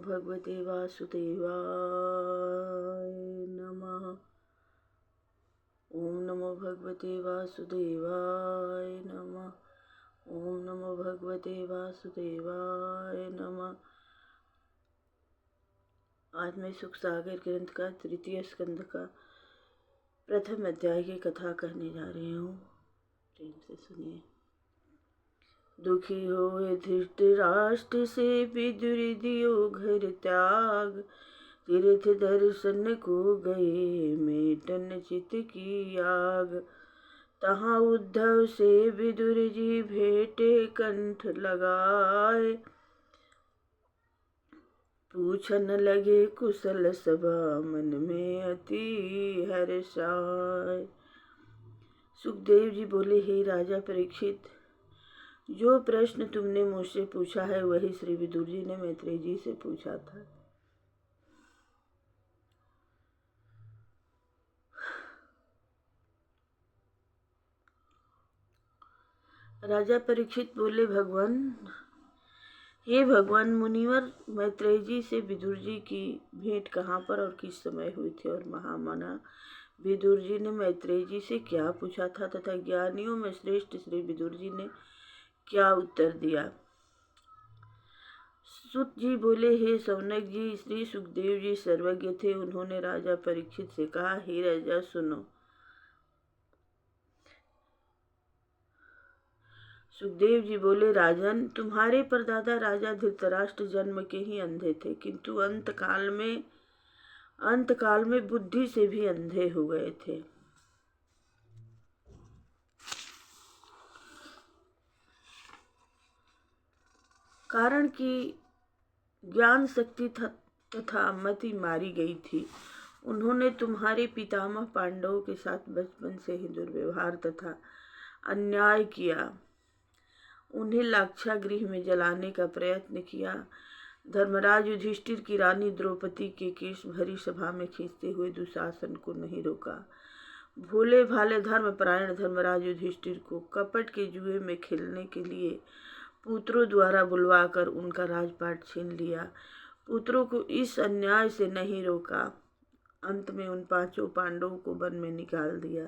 भगवते वासुदेवाय नमः। ओम नमो भगवते वासुदेवाय नमः। ओम नमो भगवते वासुदेवाय नमः। आज मैं सुख सागर ग्रंथ का तृतीय स्कंद का प्रथम अध्याय की कथा कहने जा रही हूँ। प्रेम से सुनिए। दुखी होए धृतराष्ट्र से विदुर दियो घर त्याग, तीर्थ दर्शन को गए मेटन चित की आग। तहाँ उद्धव से विदुर जी भेटे कंठ लगाए, पूछन लगे कुशल सभा मन में अति हर्षाय। सुखदेव जी बोले, हे राजा परीक्षित, जो प्रश्न तुमने मुझसे पूछा है वही श्री विदुर जी ने मैत्रेय जी से पूछा था। राजा परीक्षित बोले, हे भगवान मुनिवर, मैत्रेय जी से विदुर जी की भेंट कहाँ पर और किस समय हुई थी, और महामना विदुर जी ने मैत्रेय जी से क्या पूछा था तथा ज्ञानियों में श्रेष्ठ श्री विदुर जी ने क्या उत्तर दिया। सुत जी बोले, हे सौनक जी, श्री सुखदेव जी सर्वज्ञ थे। उन्होंने राजा परीक्षित से कहा, हे राजा सुनो। सुखदेव जी बोले, राजन, तुम्हारे परदादा राजा धृतराष्ट्र जन्म के ही अंधे थे, किंतु अंतकाल में बुद्धि से भी अंधे हो गए थे। कारण कि ज्ञान शक्ति तथा मति मारी गई थी। उन्होंने तुम्हारे पितामह पांडवों के साथ बचपन से ही दुर्व्यवहार तथा अन्याय किया। उन्हें लाक्षागृह में जलाने का प्रयत्न किया। धर्मराज युधिष्ठिर की रानी द्रौपदी के केश भरी सभा में खींचते हुए दुशासन को नहीं रोका। भोले भाले धर्मपरायण धर्मराज युधिष्ठिर को कपट के जुए में खेलने के लिए पुत्रों द्वारा बुलवाकर उनका राजपाट छीन लिया। पुत्रों को इस अन्याय से नहीं रोका। अंत में उन 5 पांडवों को वन में निकाल दिया।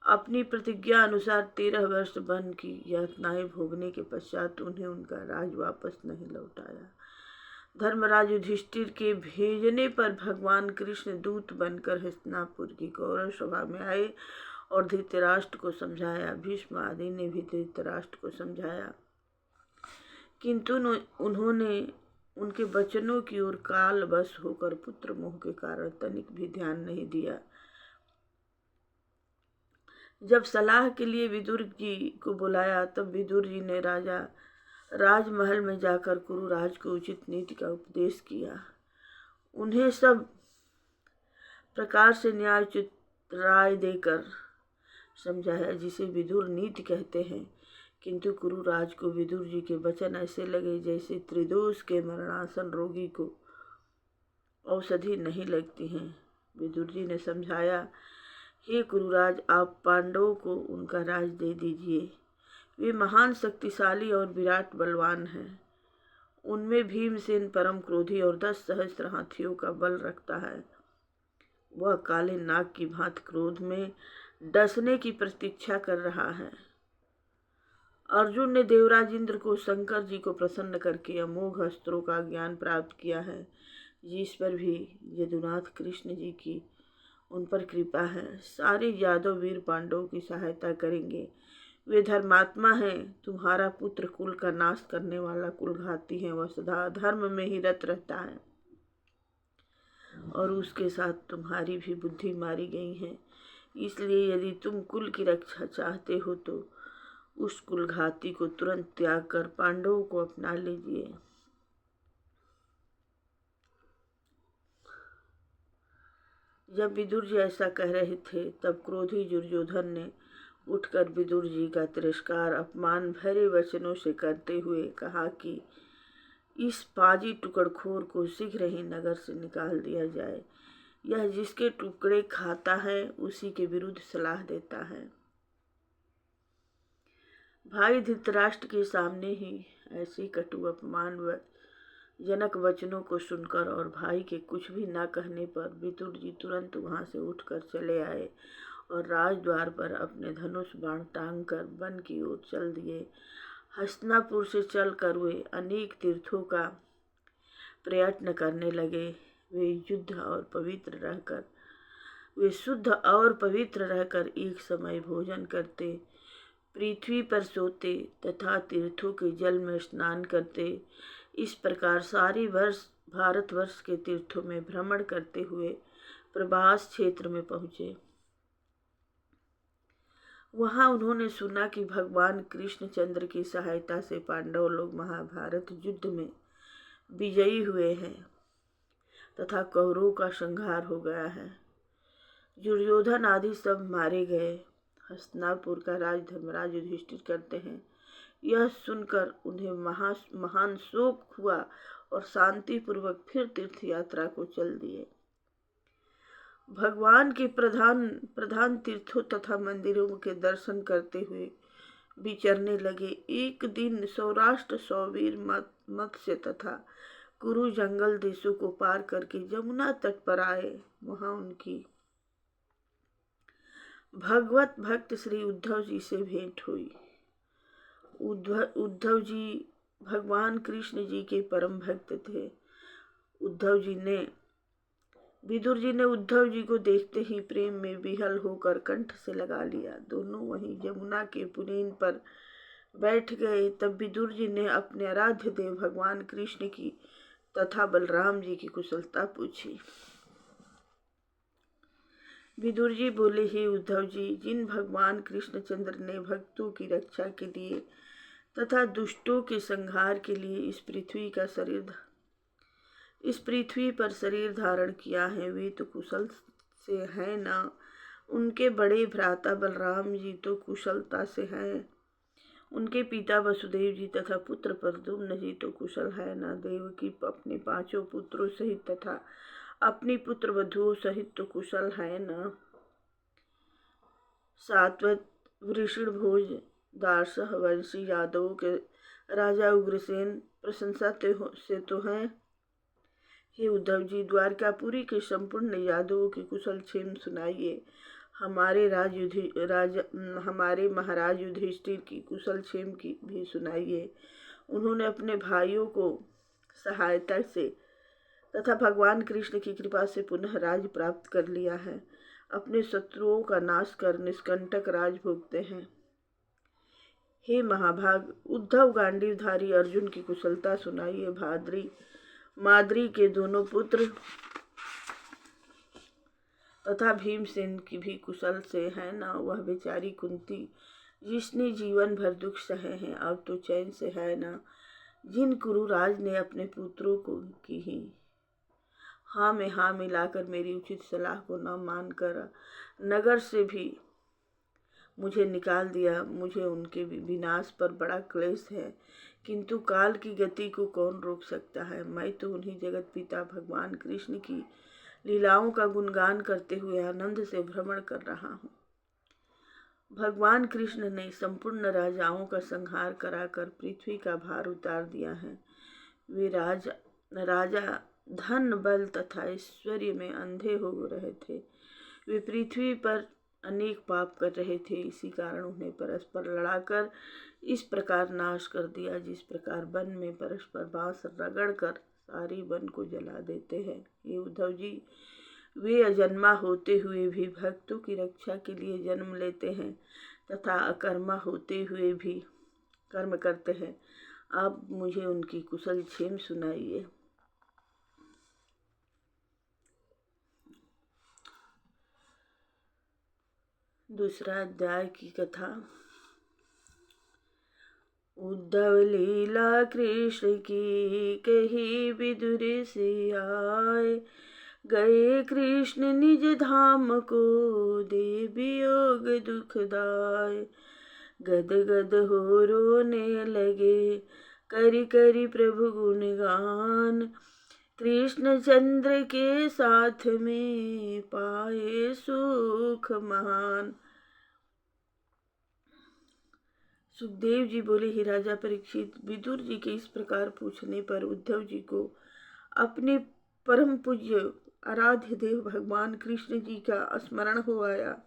अपनी प्रतिज्ञा अनुसार 13 वर्ष वन की यातनाएं भोगने के पश्चात उन्हें उनका राज वापस नहीं लौटाया। धर्मराज युधिष्ठिर के भेजने पर भगवान कृष्ण दूत बनकर हस्तिनापुर की कौरव सभा में आए और धृतराष्ट्र को समझाया। भीष्म आदि ने भी धृतराष्ट्र को समझाया, किंतु उन्होंने उनके वचनों की ओर कालवश होकर पुत्र मोह के कारण तनिक भी ध्यान नहीं दिया। जब सलाह के लिए विदुर जी को बुलाया, तब विदुर जी ने राजमहल में जाकर कुरुराज को उचित नीति का उपदेश किया। उन्हें सब प्रकार से न्यायोचित राय देकर समझाया, जिसे विदुर नीति कहते हैं। किंतु कुरुराज को विदुर जी के वचन ऐसे लगे जैसे त्रिदोष के मरणासन रोगी को औषधि नहीं लगती हैं। विदुर जी ने समझाया, हे कुरुराज, आप पांडवों को उनका राज दे दीजिए। वे महान शक्तिशाली और विराट बलवान हैं। उनमें भीमसेन परम क्रोधी और 10 सहस्त्र हाथियों का बल रखता है। वह काले नाग की भांति क्रोध में डसने की प्रतीक्षा कर रहा है। अर्जुन ने देवराज इंद्र को शंकर जी को प्रसन्न करके अमोघ अस्त्रों का ज्ञान प्राप्त किया है, जिस पर भी यदुनाथ कृष्ण जी की उन पर कृपा है। सारे यादव वीर पांडवों की सहायता करेंगे। वे धर्मात्मा हैं। तुम्हारा पुत्र कुल का नाश करने वाला कुलघाती है। वह सदा धर्म में ही रत रहता है और उसके साथ तुम्हारी भी बुद्धि मारी गई है। इसलिए यदि तुम कुल की रक्षा चाहते हो तो उस कुलघाती को तुरंत त्याग कर पांडवों को अपना लीजिए। जब विदुर जी ऐसा कह रहे थे, तब क्रोधी दुर्योधन ने उठकर विदुर जी का तिरस्कार अपमान भरे वचनों से करते हुए कहा कि इस पाजी टुकड़खोर को शीघ्र ही नगर से निकाल दिया जाए। यह जिसके टुकड़े खाता है उसी के विरुद्ध सलाह देता है। भाई धृतराष्ट्र के सामने ही ऐसी कटु अपमान जनक वचनों को सुनकर और भाई के कुछ भी न कहने पर विदुर जी तुरंत वहां से उठकर चले आए और राजद्वार पर अपने धनुष बाण टांग कर वन की ओर चल दिए। हस्तिनापुर से चलकर वे अनेक तीर्थों का प्रयत्न करने लगे। वे शुद्ध और पवित्र रहकर एक समय भोजन करते, पृथ्वी पर सोते तथा तीर्थों के जल में स्नान करते। इस प्रकार सारी भारतवर्ष के तीर्थों में भ्रमण करते हुए प्रभास क्षेत्र में पहुँचे। वहाँ उन्होंने सुना कि भगवान कृष्णचंद्र की सहायता से पांडव लोग महाभारत युद्ध में विजयी हुए हैं तथा कौरवों का संहार हो गया है। दुर्योधन आदि सब मारे गए। हस्तिनापुर का राज धर्मराज युधिष्ठिर करते हैं। यह सुनकर उन्हें महान शोक हुआ और शांति पूर्वक फिर तीर्थ यात्रा को चल दिए। भगवान के प्रधान तीर्थों तथा मंदिरों के दर्शन करते हुए विचरने लगे। एक दिन सौराष्ट्र, सौवीर, मत्स्य तथा कुरु जंगल देशों को पार करके जमुना तट पर आए। वहां उनकी भगवत भक्त श्री उद्धव जी से भेंट हुई। उद्धव जी भगवान कृष्ण जी के परम भक्त थे। विदुर जी ने उद्धव जी को देखते ही प्रेम में विहल होकर कंठ से लगा लिया। दोनों वहीं जमुना के पुनैन पर बैठ गए। तब विदुर जी ने अपने आराध्य देव भगवान कृष्ण की तथा बलराम जी की कुशलता पूछी। विदुर जी बोले, हे उद्धव जी, जिन भगवान कृष्णचंद्र ने भक्तों की रक्षा के लिए तथा दुष्टों के संहार के लिए इस पृथ्वी पर शरीर धारण किया है, वे तो कुशल से हैं ना। उनके बड़े भ्राता बलराम जी तो कुशलता से हैं। उनके पिता वसुदेव जी तथा पुत्र प्रद्युम्न जी तो कुशल है ना। देवकी अपने 5 पुत्रों सहित तथा अपनी पुत्र वधुओं सहित तो कुशल है न। सात्वत वृषणभोज दारसह वंशी यादवों के राजा उग्रसेन प्रशंसा से तो हैं। हे उद्धव जी, द्वारकापुरी के संपूर्ण यादवों की कुशल क्षेम सुनाइए। हमारे महाराज युधिष्ठिर की कुशल क्षेम की भी सुनाइए। उन्होंने अपने भाइयों को सहायता से तथा भगवान कृष्ण की कृपा से पुनः राज प्राप्त कर लिया है। अपने शत्रुओं का नाश कर निष्कंटक राज भोगते हैं। हे महाभाग, उद्धव गांडीवधारी अर्जुन की कुशलता सुनाइए। माद्री के दोनों पुत्र तथा भीमसेन की भी कुशल से है ना। वह बेचारी कुंती जिसने जीवन भर दुख सहे हैं, अब तो चैन से है ना। जिन कुरुराज ने अपने पुत्रों को की ही हाँ में हाँ मिलाकर मेरी उचित सलाह को न मानकर नगर से भी मुझे निकाल दिया। मुझे उनके विनाश पर बड़ा क्लेश है, किंतु काल की गति को कौन रोक सकता है। मैं तो उन्हीं जगत पिता भगवान कृष्ण की लीलाओं का गुणगान करते हुए आनंद से भ्रमण कर रहा हूँ। भगवान कृष्ण ने संपूर्ण राजाओं का संहार कराकर पृथ्वी का भार उतार दिया है। वे राजा धन, बल तथा ऐश्वर्य में अंधे हो रहे थे। वे पृथ्वी पर अनेक पाप कर रहे थे। इसी कारण उन्हें परस्पर लड़ाकर इस प्रकार नाश कर दिया, जिस प्रकार वन में परस्पर बांस रगड़कर सारी वन को जला देते हैं। ये उद्धव जी, वे अजन्मा होते हुए भी भक्तों की रक्षा के लिए जन्म लेते हैं तथा अकर्मा होते हुए भी कर्म करते हैं। आप मुझे उनकी कुशल क्षेम सुनाइए। दूसरा अध्याय की कथा। उद्धव लीला कृष्ण की कही विदुर से आए, गए कृष्ण निज धाम को दे वियोग दुखदाय। गद गद हो रोने लगे करि करि प्रभु गुणगान, कृष्ण चंद्र के साथ में पाए सुख महान। सुखदेव जी बोले, हे राजा परीक्षित, विदुर जी के इस प्रकार पूछने पर उद्धव जी को अपने परम पूज्य आराध्य देव भगवान कृष्ण जी का स्मरण हो आया।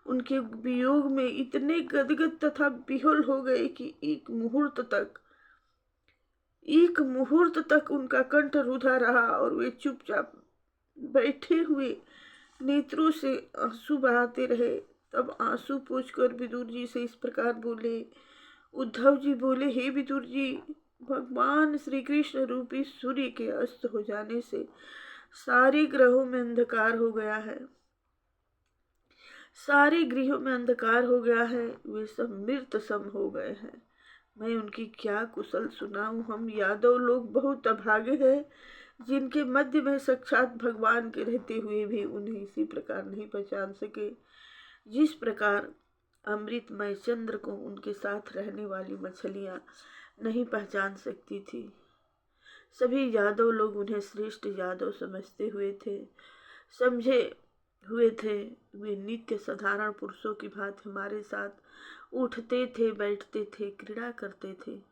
उनके वियोग में इतने गदगद तथा विह्वल हो गए कि एक मुहूर्त तक उनका कंठ रुधा रहा और वे चुपचाप बैठे हुए नेत्रों से आंसू बहाते रहे। तब आंसू पोंछकर विदुर जी से इस प्रकार बोले। उद्धव जी बोले, हे विदुर जी, भगवान श्री कृष्ण रूपी सूर्य के अस्त हो जाने से सारे ग्रहों में अंधकार हो गया है। सारे गृहों में अंधकार हो गया है, वे सब मृत सम हो गए हैं। मैं उनकी क्या कुशल सुनाऊं। हम यादव लोग बहुत अभागे हैं, जिनके मध्य में साक्षात भगवान के रहते हुए भी उन्हें इसी प्रकार नहीं पहचान सके, जिस प्रकार अमृतमय चंद्र को उनके साथ रहने वाली मछलियां नहीं पहचान सकती थी। सभी यादव लोग उन्हें श्रेष्ठ यादव समझे हुए थे। वे नित्य साधारण पुरुषों की भांति हमारे साथ उठते थे, बैठते थे, क्रीड़ा करते थे,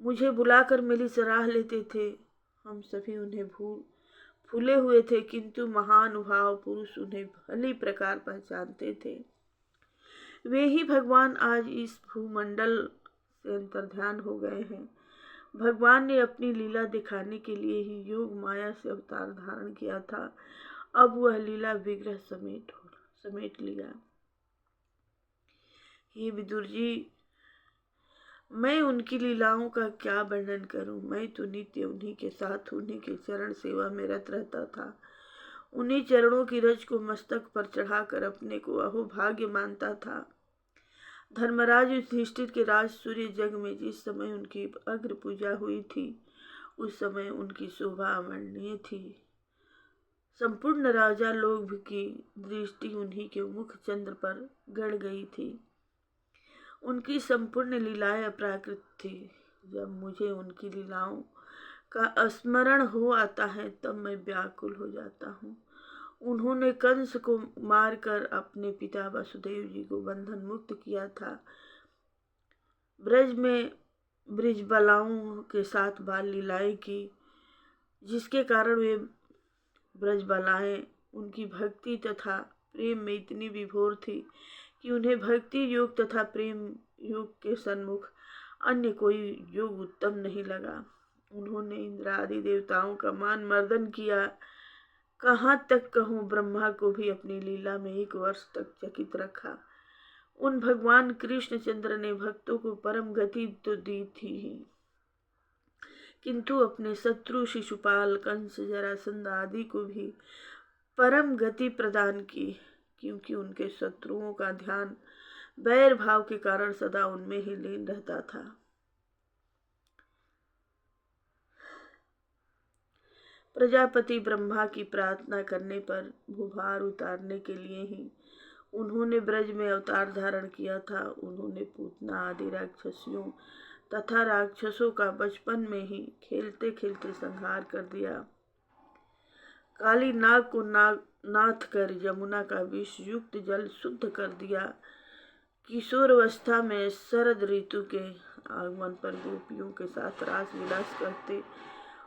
मुझे बुलाकर मेरी सराह लेते थे। हम सभी उन्हें फूले हुए थे, किंतु महानुभाव पुरुष उन्हें भली प्रकार पहचानते थे। वे ही भगवान आज इस भूमंडल से अंतर्ध्यान हो गए हैं। भगवान ने अपनी लीला दिखाने के लिए ही योग माया से अवतार धारण किया था। अब वह लीला विग्रह समेट लिया। हे विदुर जी, मैं उनकी लीलाओं का क्या वर्णन करूं। मैं तो नित्य उन्हीं के साथ उन्हीं के चरण सेवा में रत रहता था। उन्हीं चरणों की रज को मस्तक पर चढ़ाकर अपने को अहोभाग्य मानता था। धर्मराज युधिष्ठिर के राज सूर्य जग में जिस समय उनकी अग्र पूजा हुई थी, उस समय उनकी शोभा अवर्णनीय थी। संपूर्ण राजा लोग की दृष्टि उन्हीं के मुख चंद्र पर गड़ गई थी। उनकी संपूर्ण लीलाएं अप्राकृत थी। जब मुझे उनकी लीलाओं का स्मरण हो आता है, तब मैं व्याकुल हो जाता हूँ। उन्होंने कंस को मारकर अपने पिता वसुदेव जी को बंधन मुक्त किया था। ब्रज में ब्रजबालाओं के साथ बाल लीलाएं की, जिसके कारण वे ब्रजबालाएं उनकी भक्ति तथा प्रेम में इतनी विभोर थी कि उन्हें भक्ति योग तथा प्रेम योग के सन्मुख अन्य कोई योग उत्तम नहीं लगा। उन्होंने इंद्र आदि देवताओं का मान मर्दन किया। कहाँ तक कहूँ, ब्रह्मा को भी अपनी लीला में 1 वर्ष तक चकित रखा। उन भगवान कृष्णचंद्र ने भक्तों को परम गति तो दी थी ही, किंतु अपने शत्रु शिशुपाल, कंस, जरासंध आदि को भी परम गति प्रदान की, क्योंकि उनके शत्रुओं का ध्यान वैर भाव के कारण सदा उनमें ही लीन रहता था। प्रजापति ब्रह्मा की प्रार्थना करने पर भूभार उतारने के लिए ही उन्होंने ब्रज में अवतार धारण किया था। उन्होंने पूतना आदि राक्षसियों तथा राक्षसों का बचपन में ही खेलते खेलते संहार कर दिया। काली नाग को नाथ कर यमुना का विष युक्त जल शुद्ध कर दिया। किशोरावस्था में शरद ऋतु के आगमन पर गोपियों के साथ रास विलास करते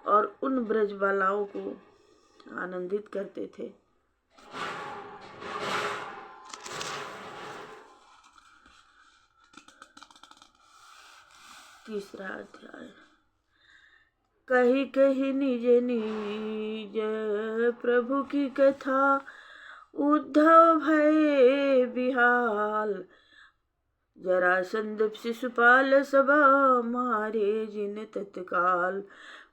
और उन ब्रजबालाओं को आनंदित करते थे। तीसरा अध्याय। कही कही निज निज प्रभु की कथा, उद्धव भय बिहाल। जरासंध शिशुपाल सब मारे जिन तत्काल।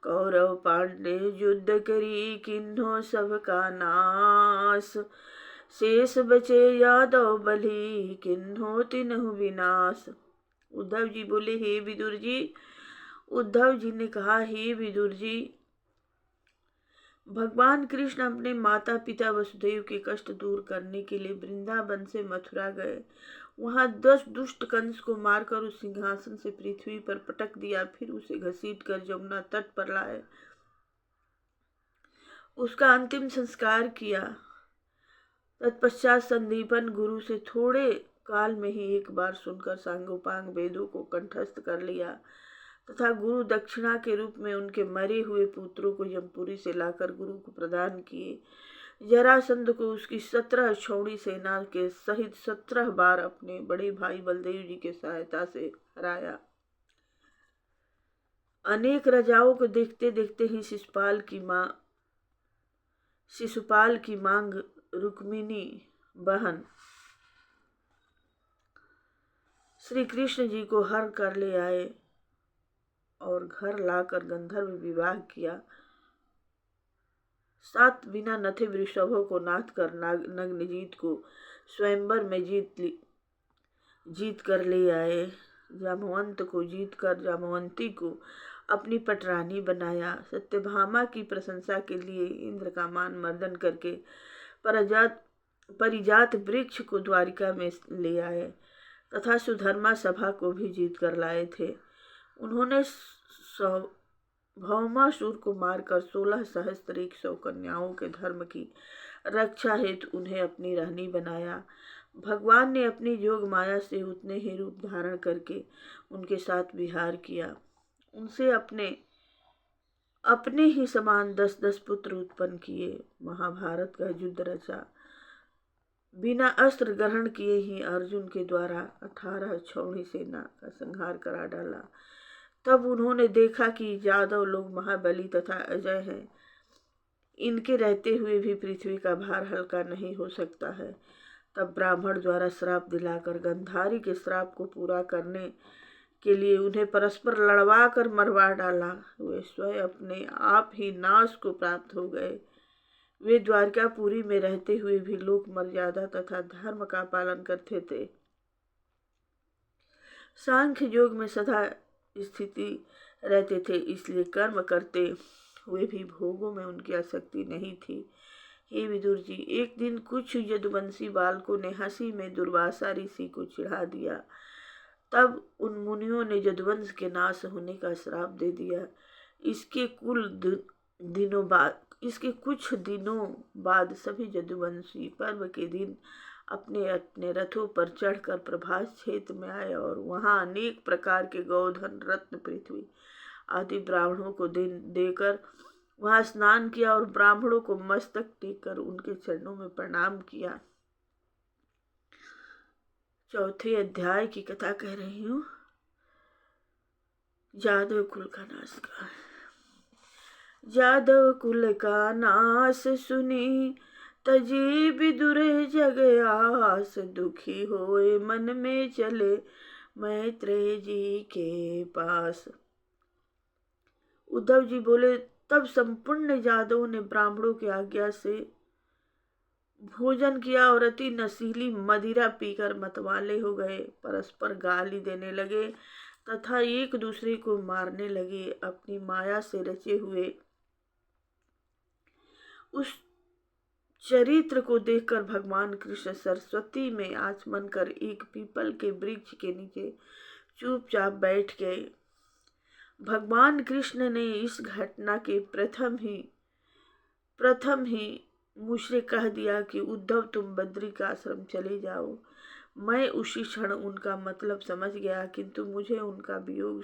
कौरव पांडे युद्ध करी किन्हो सबका नाश। शेष बचे यादव बलि किन्हो तिन्हु विनाश। उद्धव जी बोले, हे विदुर जी। उद्धव जी ने कहा, हे विदुर जी, भगवान कृष्ण अपने माता पिता वसुदेव के कष्ट दूर करने के लिए वृंदावन से मथुरा गए। वहां 10 दुष्ट कंस को मारकर उस सिंहासन से पृथ्वी पर पटक दिया। फिर उसे घसीटकर यमुना तट पर लाए, उसका अंतिम संस्कार किया। तत्पश्चात संदीपन गुरु से थोड़े काल में ही एक बार सुनकर सांगोपांग वेदों को कंठस्थ कर लिया तथा गुरु दक्षिणा के रूप में उनके मरे हुए पुत्रों को यमपुरी से लाकर गुरु को प्रदान किए। जरासंध को उसकी 17 छौड़ी सेना के सहित 17 बार अपने बड़े भाई बलदेव जी के सहायता से हराया। अनेक राजाओं को देखते देखते ही शिशुपाल की मांग रुक्मिणी बहन श्री कृष्ण जी को हर कर ले आए और घर लाकर गंधर्व विवाह किया। 7 बिना नथे वृषभों को नाथ कर नग्नजीत को स्वयंवर में जीत कर ले आए। जामवंत को जीत कर जामवंती को अपनी पटरानी बनाया। सत्यभामा की प्रशंसा के लिए इंद्र का मान मर्दन करके परिजात वृक्ष को द्वारिका में ले आए तथा सुधर्मा सभा को भी जीत कर लाए थे। उन्होंने भौमासुर को मारकर 16,100 कन्याओं के धर्म की रक्षा हेतु उन्हें अपनी रानी बनाया। भगवान ने अपनी जोग माया से उतने ही रूप धारण करके उनके साथ विहार किया। उनसे अपने ही समान 10-10 पुत्र उत्पन्न किए। महाभारत का युद्ध रचा। बिना अस्त्र ग्रहण किए ही अर्जुन के द्वारा 18 छौड़ी सेना का संहार करा डाला। तब उन्होंने देखा कि यादव लोग महाबली तथा अजय हैं, इनके रहते हुए भी पृथ्वी का भार हल्का नहीं हो सकता है। तब ब्राह्मण द्वारा श्राप दिलाकर गंधारी के श्राप को पूरा करने के लिए उन्हें परस्पर लड़वा कर मरवा डाला। वे स्वयं अपने आप ही नाश को प्राप्त हो गए। वे द्वारकापुरी में रहते हुए भी लोक मर्यादा तथा धर्म का पालन करते थे। सांख्य योग में सदा स्थिति रहते थे, इसलिए कर्म करते हुए भी भोगों में उनकी आसक्ति नहीं थी। हे विदुर जी, एक दिन कुछ यदुवंशी बालकों ने हंसी में दुर्वासा ऋषि को चिढ़ा दिया। तब उन मुनियों ने यदुवंश के नाश होने का श्राप दे दिया। इसके कुछ दिनों बाद सभी यदुवंशी पर्व के दिन अपने अपने रथों पर चढ़कर प्रभास क्षेत्र में आए और वहां अनेक प्रकार के गौधन, रत्न, पृथ्वी आदि ब्राह्मणों को देकर वहां स्नान किया और ब्राह्मणों को मस्तक टेक कर उनके चरणों में प्रणाम किया। चौथे अध्याय की कथा कह रही हूँ। यादव कुल का नाश का। यादव कुल का नाश सुनी तजी विदुर जग आस, दुखी होए मन में चले मैत्रेय जी के पास। उद्धव जी बोले, तब संपूर्ण यादवों ने ब्राह्मणों की आज्ञा से भोजन किया और अति नशीली मदिरा पीकर मतवाले हो गए। परस्पर गाली देने लगे तथा एक दूसरे को मारने लगे। अपनी माया से रचे हुए उस चरित्र को देखकर भगवान कृष्ण सरस्वती में आचमन कर एक पीपल के वृक्ष के नीचे चुपचाप बैठ गए। भगवान कृष्ण ने इस घटना के प्रथम ही मुझसे कह दिया कि उद्धव, तुम बद्री का आश्रम चले जाओ। मैं उसी क्षण उनका मतलब समझ गया, किंतु मुझे उनका वियोग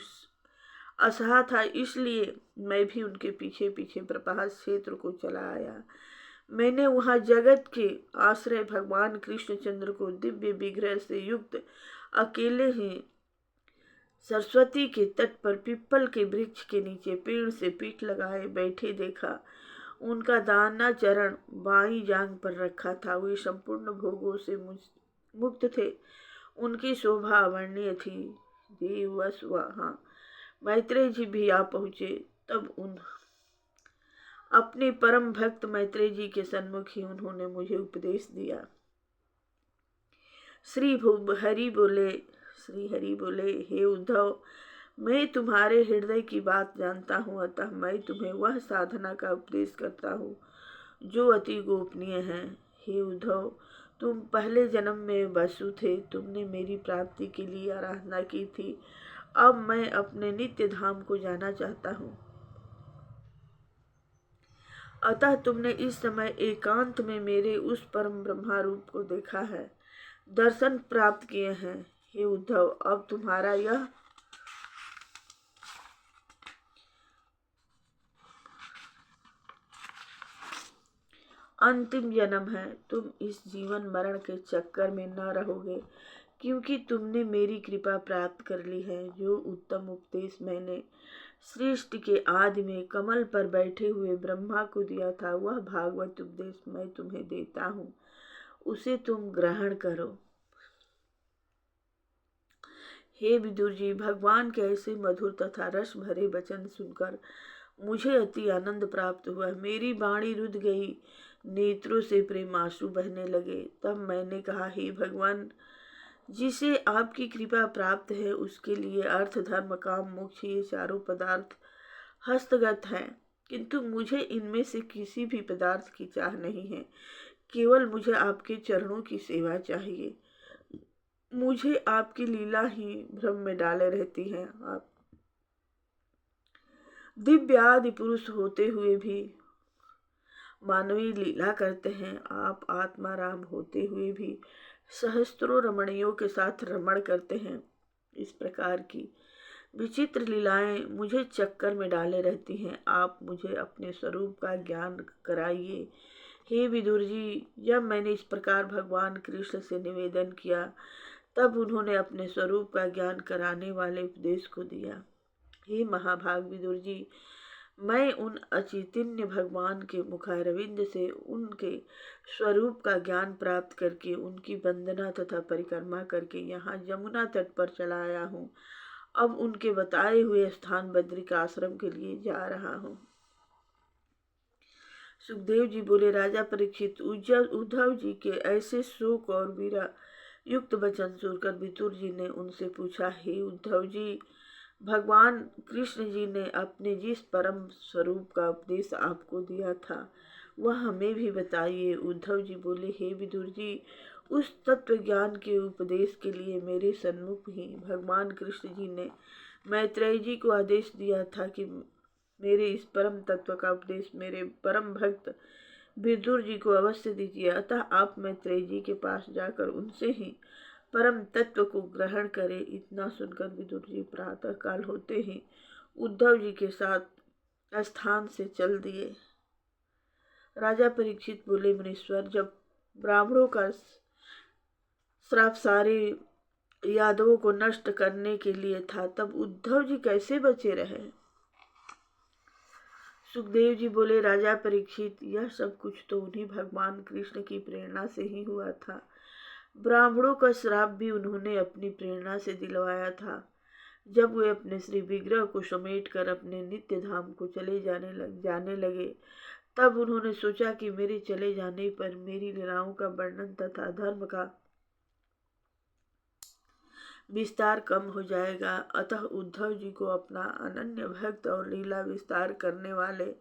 असहा था, इसलिए मैं भी उनके पीछे पीछे प्रभास क्षेत्र को चला आया। मैंने वहां जगत के आश्रय भगवान कृष्णचंद्र को दिव्य विग्रह से युक्त अकेले ही सरस्वती के तट पर पीपल के वृक्ष के नीचे पेड़ से पीठ लगाए बैठे देखा। उनका दाना चरण बाईं जांघ पर रखा था। वे संपूर्ण भोगों से मुक्त थे। उनकी शोभा अवर्णीय थी। देववश वहां मैत्रेय जी भी आ पहुँचे। तब अपने परम भक्त मैत्रेय जी के सन्मुख ही उन्होंने मुझे उपदेश दिया। श्री हरि बोले, हे उद्धव, मैं तुम्हारे हृदय की बात जानता हूँ, अतः मैं तुम्हें वह साधना का उपदेश करता हूँ जो अति गोपनीय है। हे उद्धव, तुम पहले जन्म में वसु थे। तुमने मेरी प्राप्ति के लिए आराधना की थी। अब मैं अपने नित्य धाम को जाना चाहता हूँ, अतः तुमने इस समय एकांत में मेरे उस परम ब्रह्मा रूप को देखा है दर्शन प्राप्त किए हैं। हे उद्धव, अब तुम्हारा यह अंतिम जन्म है। तुम इस जीवन मरण के चक्कर में न रहोगे, क्योंकि तुमने मेरी कृपा प्राप्त कर ली है। जो उत्तम उपदेश मैंने सृष्टि के आदि में कमल पर बैठे हुए ब्रह्मा को दिया था, वह भागवत उपदेश मैं तुम्हें देता हूँ, उसे तुम ग्रहण करो। हे विदुर जी, भगवान के ऐसे मधुर तथा रस भरे वचन सुनकर मुझे अति आनंद प्राप्त हुआ। मेरी वाणी रुध गई, नेत्रों से प्रेमाश्रु बहने लगे। तब मैंने कहा, हे भगवान, जिसे आपकी कृपा प्राप्त है उसके लिए अर्थ, धर्म, काम, मोक्ष ये चारों पदार्थ हस्तगत हैं, किंतु मुझे इनमें से किसी भी पदार्थ की चाह नहीं है। केवल मुझे आपके चरणों की सेवा चाहिए। मुझे आपकी लीला ही भ्रम में डाले रहती है। आप दिव्य आदि पुरुष होते हुए भी मानवीय लीला करते हैं। आप आत्मा राम होते हुए भी सहस्त्रों रमणियों के साथ रमण करते हैं। इस प्रकार की विचित्र लीलाएं मुझे चक्कर में डाले रहती हैं। आप मुझे अपने स्वरूप का ज्ञान कराइए। हे विदुर जी, जब मैंने इस प्रकार भगवान कृष्ण से निवेदन किया, तब उन्होंने अपने स्वरूप का ज्ञान कराने वाले उपदेश को दिया। हे महाभाग विदुर जी, मैं उन अचैतन्य भगवान के मुखारविंद से उनके स्वरूप का ज्ञान प्राप्त करके उनकी वंदना तथा परिक्रमा करके यहाँ यमुना तट पर चला आया हूँ। अब उनके बताए हुए स्थान बद्रिकाश्रम के लिए जा रहा हूँ। सुखदेव जी बोले, राजा परीक्षित, उद्धव जी के ऐसे शोक और वीरा युक्त वचन सुनकर विदुर जी ने उनसे पूछा, हे उद्धव जी, भगवान कृष्ण जी ने अपने जिस परम स्वरूप का उपदेश आपको दिया था वह हमें भी बताइए। उद्धव जी बोले, हे विदुर जी, उस तत्व ज्ञान के उपदेश के लिए मेरे सन्मुख ही भगवान कृष्ण जी ने मैत्रेय जी को आदेश दिया था कि मेरे इस परम तत्व का उपदेश मेरे परम भक्त विदुर जी को अवश्य दीजिए। अतः आप मैत्रेय जी के पास जाकर उनसे ही परम तत्व को ग्रहण करे। इतना सुनकर विदुर जी प्रातः काल होते ही उद्धव जी के साथ स्थान से चल दिए। राजा परीक्षित बोले, मुनीश्वर, जब ब्राह्मणों का श्राप सारे यादवों को नष्ट करने के लिए था, तब उद्धव जी कैसे बचे रहे? सुखदेव जी बोले, राजा परीक्षित, यह सब कुछ तो उन्हीं भगवान कृष्ण की प्रेरणा से ही हुआ था। ब्राह्मणों का श्राप भी उन्होंने अपनी प्रेरणा से दिलवाया था। जब वे अपने श्री विग्रह को समेट कर अपने नित्य धाम को जाने लगे, तब उन्होंने सोचा कि मेरे चले जाने पर मेरी लीलाओं का वर्णन तथा धर्म का विस्तार कम हो जाएगा। अतः उद्धव जी को अपना अनन्य भक्त और लीला विस्तार करने वाले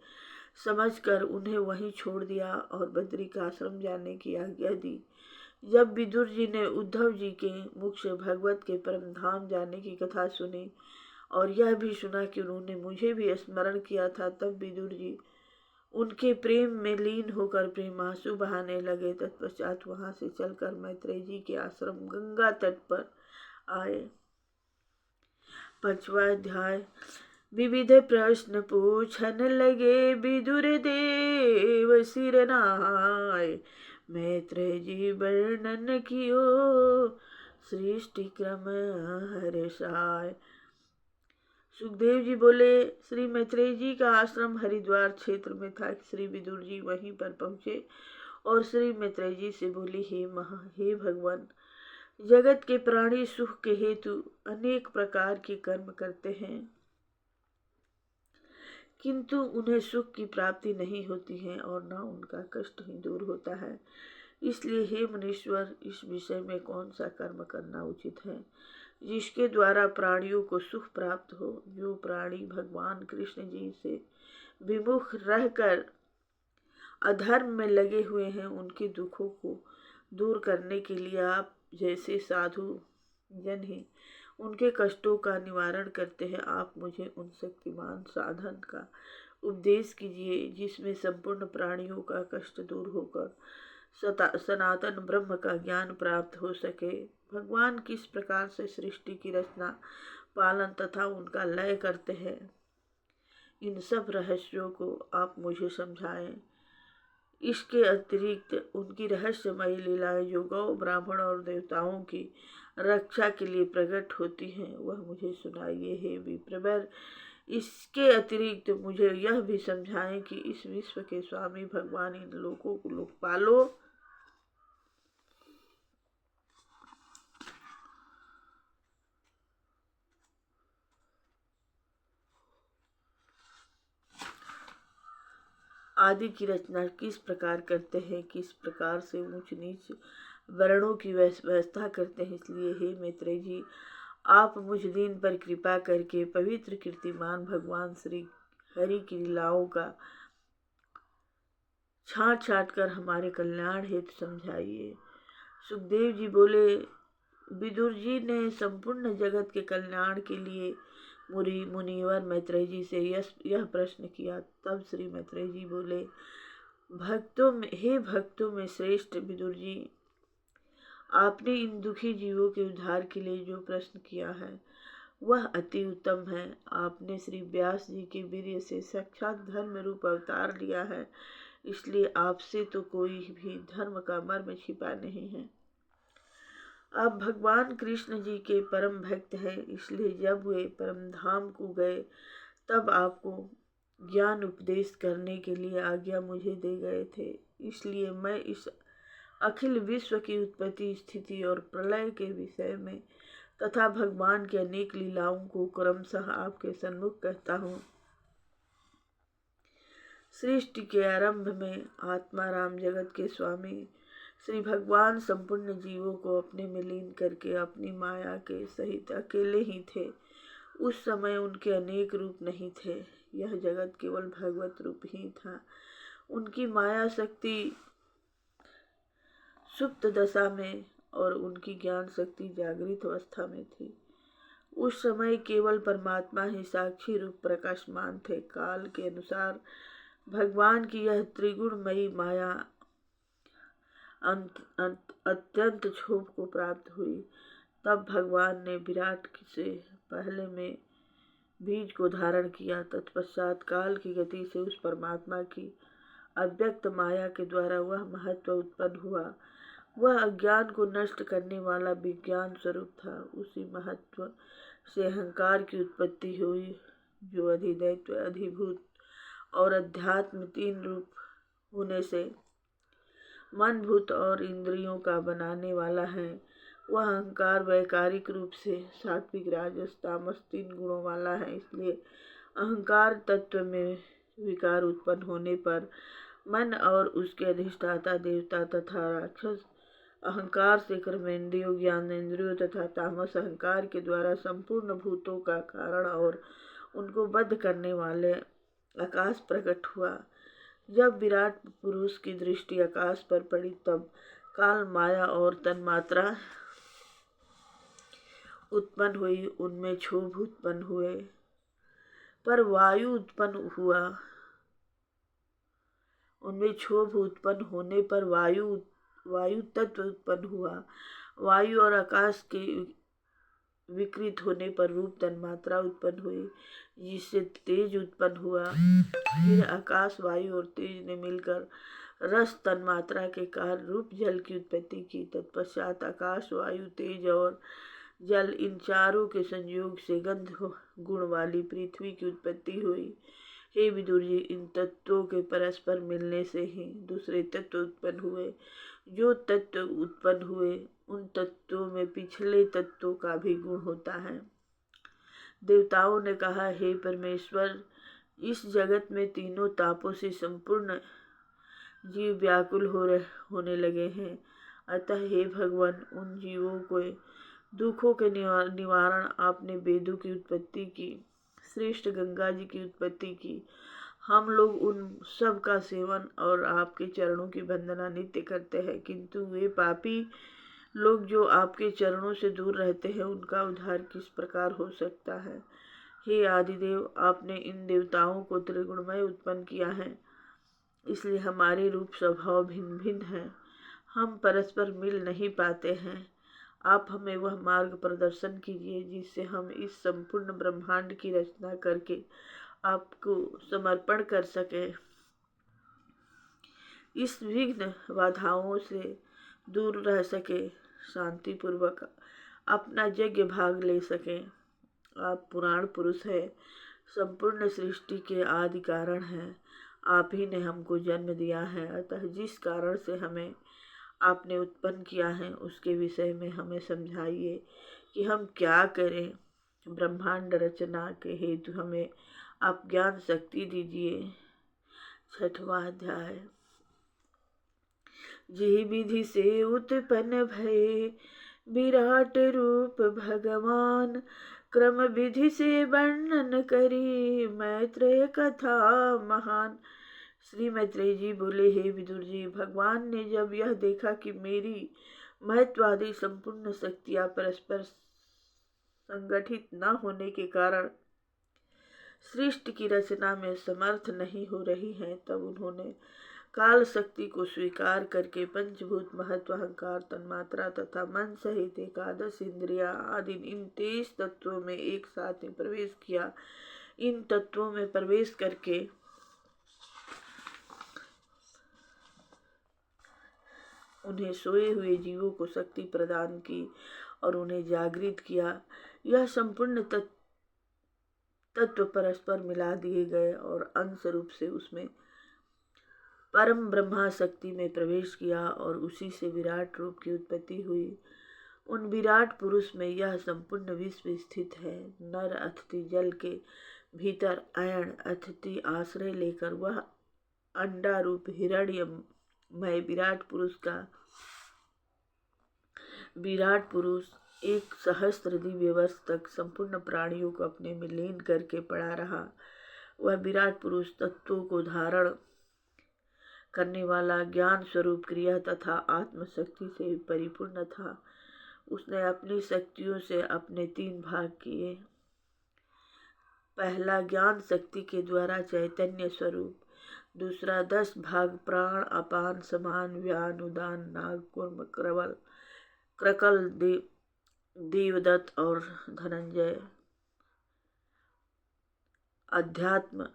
समझकर उन्हें वहीं छोड़ दिया और बद्रिकाश्रम जाने की आज्ञा दी। जब विदुर जी ने उद्धव जी के मुख से भगवत के परम धाम जाने की कथा सुनी और यह भी सुना कि उन्होंने मुझे भी स्मरण किया था, तब विदुर जी उनके प्रेम में लीन होकर प्रेमांसु बहाने लगे। तत्पश्चात वहां से चलकर मैत्रेय जी के आश्रम गंगा तट पर आए। 5वां अध्याय। विविध प्रश्न पूछन लगे विदुर देव सिर नाय, मैत्रेय जी वर्णन कियो सृष्टि क्रम हर्षाय। सुखदेव जी बोले, श्री मैत्रेय जी का आश्रम हरिद्वार क्षेत्र में था। श्री विदुर जी वहीं पर पहुँचे और श्री मैत्रेय जी से बोले, हे भगवान, जगत के प्राणी सुख के हेतु अनेक प्रकार के कर्म करते हैं, किंतु उन्हें सुख की प्राप्ति नहीं होती है और न उनका कष्ट ही दूर होता है। इसलिए हे मुनीश्वर, इस विषय में कौन सा कर्म करना उचित है जिसके द्वारा प्राणियों को सुख प्राप्त हो? जो प्राणी भगवान कृष्ण जी से विमुख रहकर अधर्म में लगे हुए हैं, उनके दुखों को दूर करने के लिए आप जैसे साधु जन ही उनके कष्टों का निवारण करते हैं। आप मुझे उन शक्तिमान साधन का उपदेश कीजिए जिसमें संपूर्ण प्राणियों का कष्ट दूर होकर सनातन ब्रह्म का ज्ञान प्राप्त हो सके। भगवान किस प्रकार से सृष्टि की रचना, पालन तथा उनका लय करते हैं, इन सब रहस्यों को आप मुझे समझाएं। इसके अतिरिक्त उनकी रहस्यमयी लीलाएं जो गौ, ब्राह्मण और देवताओं की रक्षा के लिए प्रकट होती हैं, वह मुझे सुनाइए हे विप्रवर। इसके अतिरिक्त मुझे यह भी समझाएं कि इस विश्व के स्वामी भगवान इन लोगों को लोकपालों आदि की रचना किस प्रकार करते हैं, किस प्रकार से ऊंच नीच वर्णों की व्यवस्था करते हैं। इसलिए हे मैत्रेय जी, आप मुझ दीन पर कृपा करके पवित्र कीर्तिमान भगवान श्री हरि की लीलाओं का छांट छांट कर हमारे कल्याण हेतु समझाइए। सुखदेव जी बोले, विदुर जी ने संपूर्ण जगत के कल्याण के लिए मुनिवर मैत्रेय जी से यह प्रश्न किया। तब श्री मैत्रेय जी बोले, भक्तों में श्रेष्ठ विदुर जी, आपने इन दुखी जीवों के उद्धार के लिए जो प्रश्न किया है वह अति उत्तम है। आपने श्री व्यास जी के वीर्य से साक्षात धर्म रूप अवतार लिया है, इसलिए आपसे तो कोई भी धर्म का मर्म छिपा नहीं है। आप भगवान कृष्ण जी के परम भक्त हैं, इसलिए जब वे परम धाम को गए तब आपको ज्ञान उपदेश करने के लिए आज्ञा मुझे दे गए थे। इसलिए मैं इस अखिल विश्व की उत्पत्ति, स्थिति और प्रलय के विषय में तथा भगवान की अनेक लीलाओं को क्रमशः आपके सन्मुख कहता हूँ। सृष्टि के आरंभ में आत्माराम जगत के स्वामी श्री भगवान संपूर्ण जीवों को अपने में लीन करके अपनी माया के सहित अकेले ही थे। उस समय उनके अनेक रूप नहीं थे, यह जगत केवल भगवत रूप ही था। उनकी माया शक्ति सुप्त दशा में और उनकी ज्ञान शक्ति जागृत अवस्था में थी। उस समय केवल परमात्मा ही साक्षी रूप प्रकाशमान थे। काल के अनुसार भगवान की यह त्रिगुणमयी माया अत्यंत क्षोभ को प्राप्त हुई। तब भगवान ने विराट से पहले में बीज को धारण किया। तत्पश्चात काल की गति से उस परमात्मा की अव्यक्त माया के द्वारा वह महत्व उत्पन्न हुआ। वह अज्ञान को नष्ट करने वाला विज्ञान स्वरूप था। उसी महत्व से अहंकार की उत्पत्ति हुई, जो अधिदैत्य, अधिभूत और अध्यात्म तीन रूप होने से मन, भूत और इंद्रियों का बनाने वाला है। वह अहंकार वैकारिक रूप से सात्विक, राजस, तामस तीन गुणों वाला है। इसलिए अहंकार तत्व में विकार उत्पन्न होने पर मन और उसके अधिष्ठाता देवता तथा राक्षस अहंकार से कर्मेंद्रियों, ज्ञानेंद्रियों तथा तामस अहंकार के द्वारा संपूर्ण भूतों का कारण और उनको बद्ध करने वाले आकाश प्रकट हुआ। जब विराट पुरुष की दृष्टि आकाश पर पड़ी तब काल, माया और तन्मात्रा उत्पन्न हुई। उनमें क्षोभ उत्पन्न हुए पर वायु उत्पन्न हुआ। उनमें क्षोभ उत्पन्न होने पर वायु तत्व उत्पन्न हुआ। वायु और आकाश के विकृत होने पर रूप तन्मात्रा उत्पन्न हुई, जिससे तेज उत्पन्न हुआ। फिर आकाश, वायु और तेज ने मिलकर रस तन्मात्रा के कारण रूप जल की उत्पत्ति की। तत्पश्चात आकाश, वायु, तेज और जल इन चारों के संयोग से गंध गुण वाली पृथ्वी की उत्पत्ति हुई। हे विदुर जी, इन तत्वों के परस्पर मिलने से ही दूसरे तत्व उत्पन्न हुए। जो तत्व उत्पन्न हुए उन तत्वों में पिछले तत्वों का भी गुण होता है। देवताओं ने कहा, हे परमेश्वर, इस जगत में तीनों तापों से संपूर्ण जीव व्याकुल होने लगे हैं। अतः हे भगवान, उन जीवों को दुखों के निवारण आपने वेदों की उत्पत्ति की, श्रेष्ठ गंगा जी की उत्पत्ति की। हम लोग उन सब का सेवन और आपके चरणों की वंदना नित्य करते हैं, किंतु वे पापी लोग जो आपके चरणों से दूर रहते हैं, उनका उद्धार किस प्रकार हो सकता है। हे आदिदेव, आपने इन देवताओं को त्रिगुणमय उत्पन्न किया है, इसलिए हमारे रूप स्वभाव भिन्न भिन्न है। हम परस्पर मिल नहीं पाते हैं। आप हमें वह मार्ग प्रदर्शन कीजिए जिससे हम इस संपूर्ण ब्रह्मांड की रचना करके आपको समर्पण कर सकें, इस विघ्न बाधाओं से दूर रह सके, शांतिपूर्वक अपना यज्ञ भाग ले सकें। आप पुराण पुरुष हैं, संपूर्ण सृष्टि के आदि कारण हैं। आप ही ने हमको जन्म दिया है, अतः जिस कारण से हमें आपने उत्पन्न किया है उसके विषय में हमें समझाइए कि हम क्या करें। ब्रह्मांड रचना के हेतु हमें आप ज्ञान शक्ति दीजिए। 6वां अध्याय। जी विधि से उत्पन्न भये विराट रूप भगवान, क्रम विधि से वर्णन करी मैत्रेय कथा महान। श्री मैत्रेय जी बोले, हे विदुर जी, भगवान ने जब यह देखा कि मेरी महत्वादी संपूर्ण शक्तियां परस्पर संगठित न होने के कारण सृष्टि की रचना में समर्थ नहीं हो रही हैं, तब उन्होंने काल शक्ति को स्वीकार करके पंचभूत, महत्व, अहंकार, तन्मात्रा तथा मन सहित एकादश इंद्रिया आदि इन 23 तत्वों में एक साथ में प्रवेश किया। इन तत्वों में प्रवेश करके उन्हें सोए हुए जीवों को शक्ति प्रदान की और उन्हें जागृत किया। यह संपूर्ण तत्व परस्पर मिला दिए गए और अंश रूप से उसमें परम ब्रह्मा शक्ति में प्रवेश किया और उसी से विराट रूप की उत्पत्ति हुई। उन विराट पुरुष में यह संपूर्ण विश्व स्थित है। नर अतिथि जल के भीतर अयन अतिथि आश्रय लेकर वह अंडा रूप हिरण्यमय विराट पुरुष 1 सहस्त्र दिव्य वर्ष तक संपूर्ण प्राणियों को अपने में लीन करके पड़ा रहा। वह विराट पुरुष तत्वों को धारण करने वाला ज्ञान स्वरूप क्रिया तथा आत्मशक्ति से परिपूर्ण था। उसने अपनी शक्तियों से अपने 3 भाग किए। पहला ज्ञान शक्ति के द्वारा चैतन्य स्वरूप, दूसरा 10 भाग प्राण, अपान, समान, व्यान, उदान, नाग, कूर्म, क्रकल, देवदत्त और धनंजय, अध्यात्म,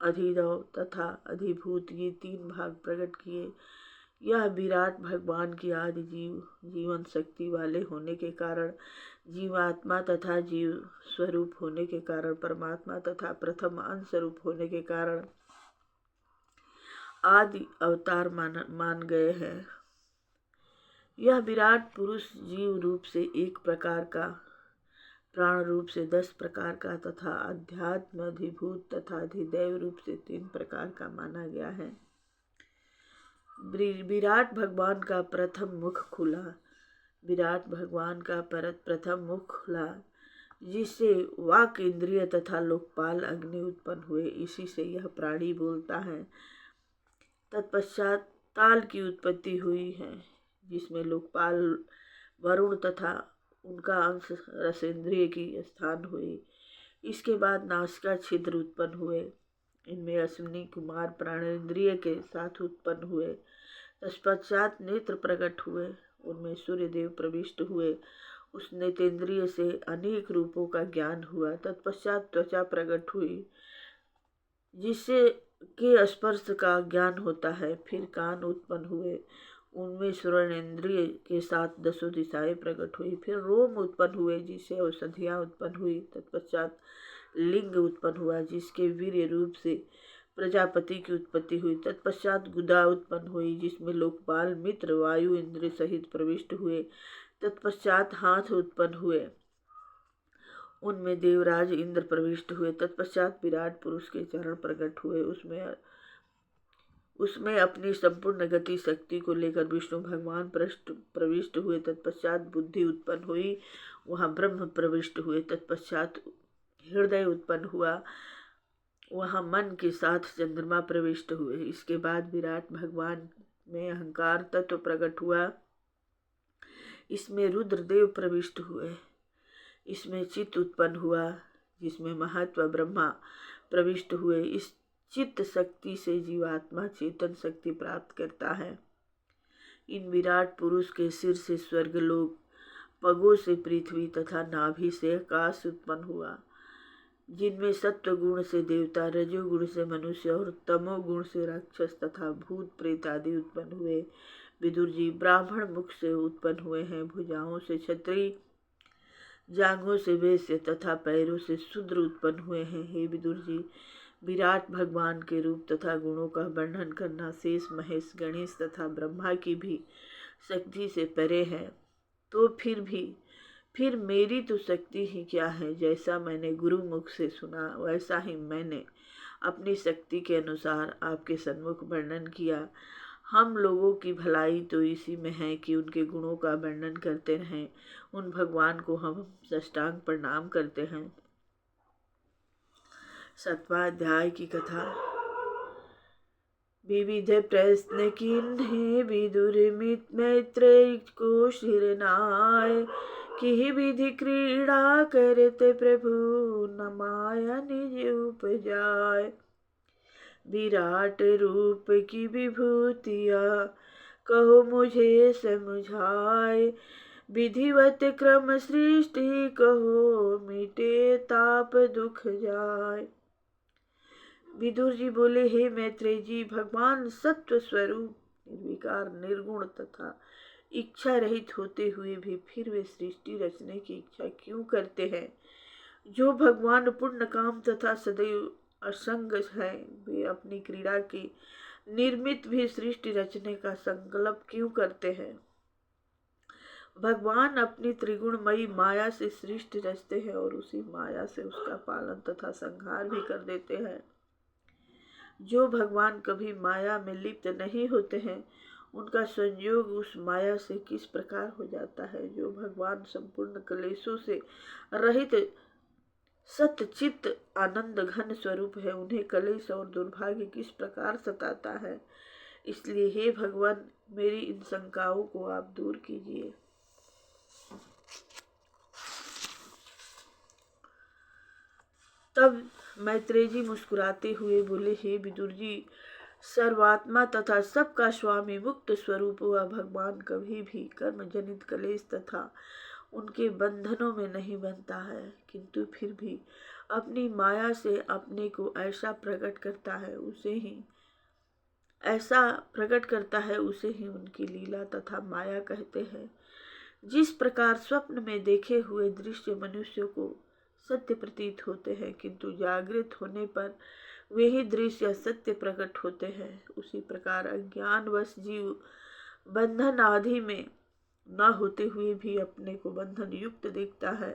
अधिदैव तथा अधिभूत, ये 3 भाग प्रकट किए। यह विराट भगवान की आदि जीवन शक्ति वाले होने के कारण, जीवात्मा तथा जीव स्वरूप होने के कारण, परमात्मा तथा प्रथम अंश स्वरूप होने के कारण आदि अवतार मान गए हैं। यह विराट पुरुष जीव रूप से 1 प्रकार का, प्राण रूप से 10 प्रकार का तथा अध्यात्म, अधिभूत तथा अधिदैव रूप से 3 प्रकार का माना गया है। विराट भगवान का प्रथम मुख खुला। विराट भगवान का प्रथम मुख खुला जिससे वाक इंद्रिय तथा लोकपाल अग्नि उत्पन्न हुए। इसी से यह प्राणी बोलता है। तत्पश्चात ताल की उत्पत्ति हुई है जिसमें लोकपाल वरुण तथा उनका अंश रसेंद्रिय की स्थान हुई। इसके बाद नासिका छिद्र उत्पन्न हुए। इनमें अश्विनी कुमार प्राणेंद्रिय के साथ उत्पन्न हुए। तत्पश्चात नेत्र प्रकट हुए, उनमें सूर्यदेव प्रविष्ट हुए। उस नेत्रेंद्रिय से अनेक रूपों का ज्ञान हुआ। तत्पश्चात त्वचा प्रकट हुई जिससे के स्पर्श का ज्ञान होता है। फिर कान उत्पन्न हुए, उनमें श्रवणेंद्रिय के साथ 10 दिशाएं प्रकट हुई। फिर रोम उत्पन्न हुए जिससे औषधियाँ उत्पन्न हुई। तत्पश्चात लिंग उत्पन्न हुआ जिसके वीर्य रूप से प्रजापति की उत्पत्ति हुई। तत्पश्चात गुदा उत्पन्न हुई जिसमें लोकपाल मित्र वायु इंद्र सहित प्रविष्ट हुए। तत्पश्चात हाथ उत्पन्न हुए, उनमें देवराज इंद्र प्रविष्ट हुए। तत्पश्चात विराट पुरुष के चरण प्रकट हुए, उसमें अपनी संपूर्ण गति शक्ति को लेकर विष्णु भगवान प्रविष्ट हुए। तत्पश्चात बुद्धि उत्पन्न हुई, वहाँ ब्रह्म प्रविष्ट हुए। तत्पश्चात हृदय उत्पन्न हुआ, वहाँ मन के साथ चंद्रमा प्रविष्ट हुए। इसके बाद विराट भगवान में अहंकार तत्व प्रकट हुआ, इसमें रुद्रदेव प्रविष्ट हुए। इसमें चित्त उत्पन्न हुआ जिसमें महत्व ब्रह्मा प्रविष्ट हुए। इस चित्त शक्ति से जीवात्मा चेतन शक्ति प्राप्त करता है। इन विराट पुरुष के सिर से स्वर्गलोक, पगों से पृथ्वी तथा नाभि से आकाश उत्पन्न हुआ, जिनमें सत्व गुण से देवता, रजोगुण से मनुष्य और तमोगुण से राक्षस तथा भूत प्रेत आदि उत्पन्न हुए। विदुर जी, ब्राह्मण मुख से उत्पन्न हुए हैं, भुजाओं से क्षत्रिय, जांघों से वैश्य तथा पैरों से शूद्र उत्पन्न हुए हैं। हे विदुर जी, विराट भगवान के रूप तथा गुणों का वर्णन करना शेष, महेश, गणेश तथा ब्रह्मा की भी शक्ति से परे है। तो फिर मेरी तो शक्ति ही क्या है। जैसा मैंने गुरु मुख से सुना वैसा ही मैंने अपनी शक्ति के अनुसार आपके सन्मुख वर्णन किया। हम लोगों की भलाई तो इसी में है कि उनके गुणों का वर्णन करते रहें। उन भगवान को हम साष्टांग प्रणाम करते हैं। 7वां अध्याय की कथा। विविध प्रश्न किन्हे विदुर मैत्रेय को शिरनाय, कि विधि क्रीड़ा करते प्रभु न माया निज उपजाय। विराट रूप की विभूतिया कहो मुझे समझाए, विधिवत क्रम सृष्टि कहो मिटे ताप दुख जाय। विदुर जी बोले, हे मैत्रेय जी, भगवान सत्व स्वरूप, निर्विकार, निर्गुण तथा इच्छा रहित होते हुए भी फिर वे सृष्टि रचने की इच्छा क्यों करते हैं? जो भगवान पूर्ण काम तथा सदैव असंग है, वे अपनी क्रीड़ा की निर्मित भी सृष्टि रचने का संकल्प क्यों करते हैं? भगवान अपनी त्रिगुणमयी माया से सृष्टि रचते हैं और उसी माया से उसका पालन तथा संहार भी कर देते हैं। जो भगवान कभी माया में लिप्त नहीं होते हैं, उनका संयोग उस माया से किस प्रकार हो जाता है? जो भगवान संपूर्ण क्लेशों से रहित सतचित्त आनंद घन स्वरूप है, उन्हें क्लेश और दुर्भाग्य किस प्रकार सताता है? इसलिए हे भगवान, मेरी इन शंकाओं को आप दूर कीजिए। तब मैत्रेय जी मुस्कुराते हुए बोले, हे विदुर जी, सर्वात्मा तथा सबका स्वामी मुक्त स्वरूप हुआ भगवान कभी भी कर्म जनित क्लेश तथा उनके बंधनों में नहीं बनता है, किंतु फिर भी अपनी माया से अपने को ऐसा प्रकट करता है, उसे ही उनकी लीला तथा माया कहते हैं। जिस प्रकार स्वप्न में देखे हुए दृश्य मनुष्य को सत्य प्रतीत होते हैं, किंतु जागृत होने पर वे ही दृश्य सत्य प्रकट होते हैं, उसी प्रकार अज्ञानवश जीव बंधन आदि में न होते हुए भी अपने को बंधन युक्त देखता है।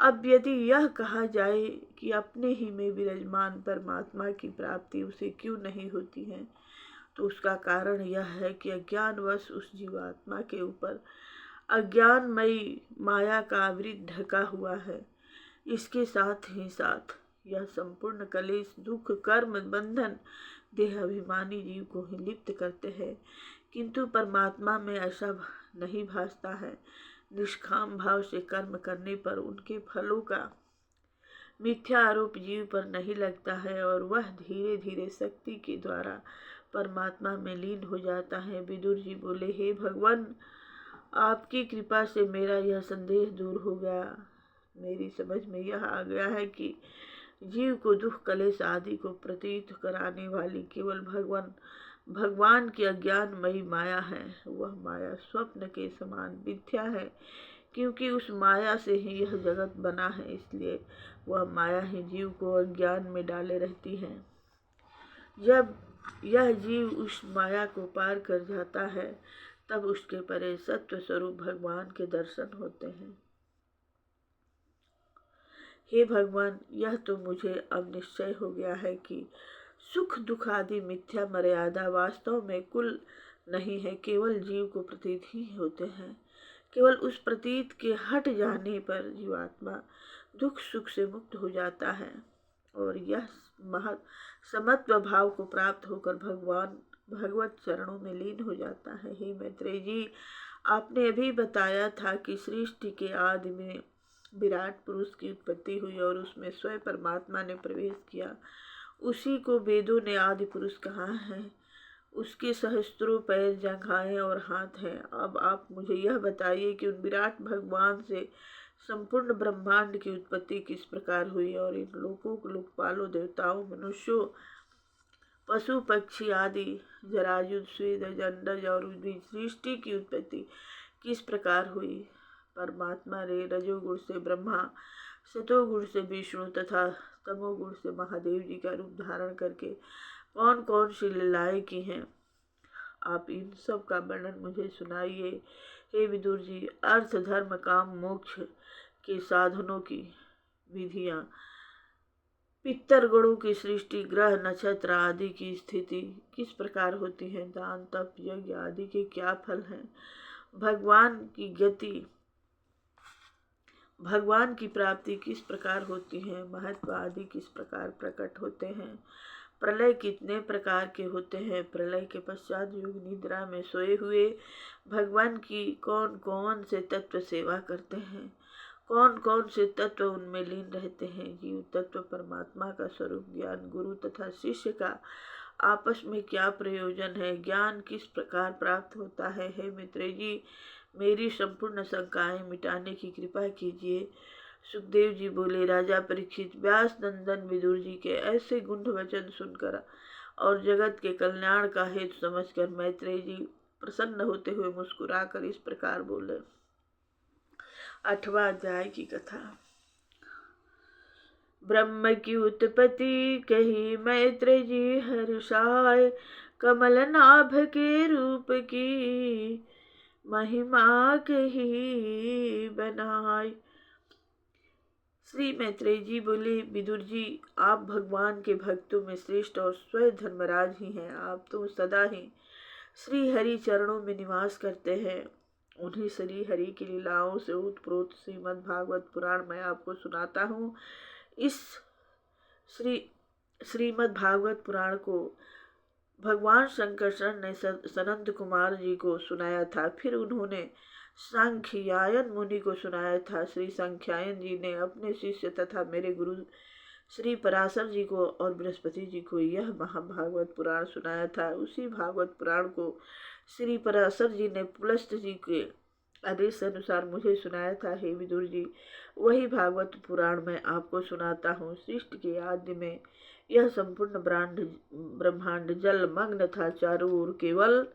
अब यदि यह कहा जाए कि अपने ही में विराजमान परमात्मा की प्राप्ति उसे क्यों नहीं होती है, तो उसका कारण यह है कि अज्ञानवश उस जीवात्मा के ऊपर अज्ञानमयी माया का आवृत ढका हुआ है। इसके साथ ही साथ यह संपूर्ण क्लेश, दुख, कर्म, बंधन देह अभिमानी जीव को ही लिप्त करते हैं, किंतु परमात्मा में ऐसा नहीं भासता है। निष्काम भाव से कर्म करने पर उनके फलों का मिथ्या आरोप जीव पर नहीं लगता है और वह धीरे धीरे शक्ति के द्वारा परमात्मा में लीन हो जाता है। विदुर जी बोले, हे भगवान, आपकी कृपा से मेरा यह संदेह दूर हो गया। मेरी समझ में यह आ गया है कि जीव को दुख, क्लेश आदि को प्रतीत कराने वाली केवल भगवान की अज्ञानमयी माया है। वह माया स्वप्न के समान मिथ्या है, क्योंकि उस माया से ही यह जगत बना है, इसलिए वह माया ही जीव को अज्ञान में डाले रहती है। जब यह जीव उस माया को पार कर जाता है, तब उसके परे सत्व स्वरूप भगवान के दर्शन होते हैं। हे भगवान, यह तो मुझे अब निश्चय हो गया है कि सुख दुख आदि मिथ्या मर्यादा वास्तव में कुल नहीं है, केवल जीव को प्रतीत ही होते हैं। केवल उस प्रतीत के हट जाने पर जीवात्मा दुख सुख से मुक्त हो जाता है और यह समत्व भाव को प्राप्त होकर भगवत चरणों में लीन हो जाता है। हे मैत्रेय जी, आपने अभी बताया था कि सृष्टि के आदि में विराट पुरुष की उत्पत्ति हुई और उसमें स्वयं परमात्मा ने प्रवेश किया। उसी को वेदों ने आदि पुरुष कहा है। उसके सहस्त्रों पैर, जंघाएं और हाथ हैं। अब आप मुझे यह बताइए कि उन विराट भगवान से संपूर्ण ब्रह्मांड की उत्पत्ति किस प्रकार हुई और इन लोकों, लोकपालों, देवताओं, मनुष्यों, पशु पक्षी आदि जरायुध, स्वेद, अंडज और उद्भिद सृष्टि की उत्पत्ति किस प्रकार हुई। परमात्मा ने रजोगुण से ब्रह्मा, सतोगुण से विष्णु तथा तमोगुण से महादेव जी का रूप धारण करके कौन कौन सी लीलाएं की हैं, आप इन सब का वर्णन मुझे सुनाइए। हे विदुर जी, अर्थ, धर्म, काम, मोक्ष के साधनों की विधियां, पितर गणों की सृष्टि, ग्रह, नक्षत्र आदि की स्थिति किस प्रकार होती है, दान, तप, यज्ञ आदि के क्या फल हैं, भगवान की गति, भगवान की प्राप्ति किस प्रकार होती है, महत्व आदि किस प्रकार प्रकट होते हैं, प्रलय कितने प्रकार के होते हैं, प्रलय के पश्चात योग निद्रा में सोए हुए भगवान की कौन कौन से तत्व सेवा करते हैं, कौन कौन से तत्व उनमें लीन रहते हैं, जीव तत्व परमात्मा का स्वरूप ज्ञान, गुरु तथा शिष्य का आपस में क्या प्रयोजन है, ज्ञान किस प्रकार प्राप्त होता है। हे मित्र जी, मेरी संपूर्ण शंकाएं मिटाने की कृपा कीजिए। सुखदेव जी बोले, राजा परीक्षित, व्यास नंदन विदुर जी के ऐसे गुंड वचन सुनकर और जगत के कल्याण का हेतु समझकर मैत्रेय जी प्रसन्न होते हुए मुस्कुराकर इस प्रकार बोले। 8वां अध्याय की कथा। ब्रह्म की उत्पत्ति कही मैत्रेय जी हर्षाय, कमल नाभ के रूप की महिमा कही बनाय। श्री मैत्रेय जी बोले, विदुर जी, आप भगवान के भक्तों में श्रेष्ठ और स्वयं धर्मराज ही हैं। आप तो सदा ही श्री हरि चरणों में निवास करते हैं। उन्हीं श्री हरि की लीलाओं से उत्प्रोत श्रीमद् भागवत पुराण मैं आपको सुनाता हूँ। इस श्रीमद् भागवत पुराण को भगवान शंकरचरण ने सनंद कुमार जी को सुनाया था। फिर उन्होंने सांख्यायन मुनि को सुनाया था। श्री सांख्यायन जी ने अपने शिष्य तथा मेरे गुरु श्री पराशर जी को और बृहस्पति जी को यह महाभागवत पुराण सुनाया था। उसी भागवत पुराण को श्री पराशर जी ने पुलस्त जी के आदेश अनुसार मुझे सुनाया था। हे विदुर जी, वही भागवत पुराण मैं आपको सुनाता हूँ। सृष्टि के आदि में यह संपूर्ण ब्रह्मांड जल मग्न था। चारों ओर केवल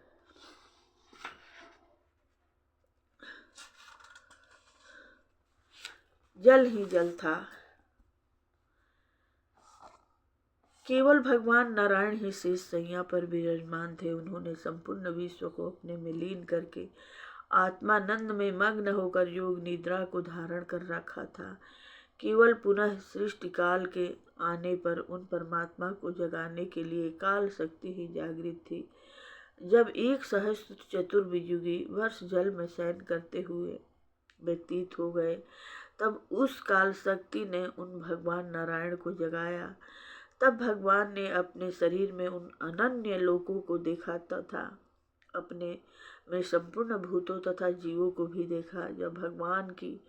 जल ही जल था। केवल भगवान नारायण ही शेष सैया पर विराजमान थे। उन्होंने संपूर्ण विश्व को अपने में लीन करके आत्मानंद में मग्न होकर योग निद्रा को धारण कर रखा था। केवल पुनः सृष्टि काल के आने पर उन परमात्मा को जगाने के लिए काल शक्ति ही जागृत थी। जब 1 सहस्त्र चतुर्युगी वर्ष जल में शयन करते हुए व्यतीत हो गए, तब उस काल शक्ति ने उन भगवान नारायण को जगाया। तब भगवान ने अपने शरीर में उन अनन्य लोकों को देखा तथा अपने में संपूर्ण भूतों तथा जीवों को भी देखा। जब भगवान की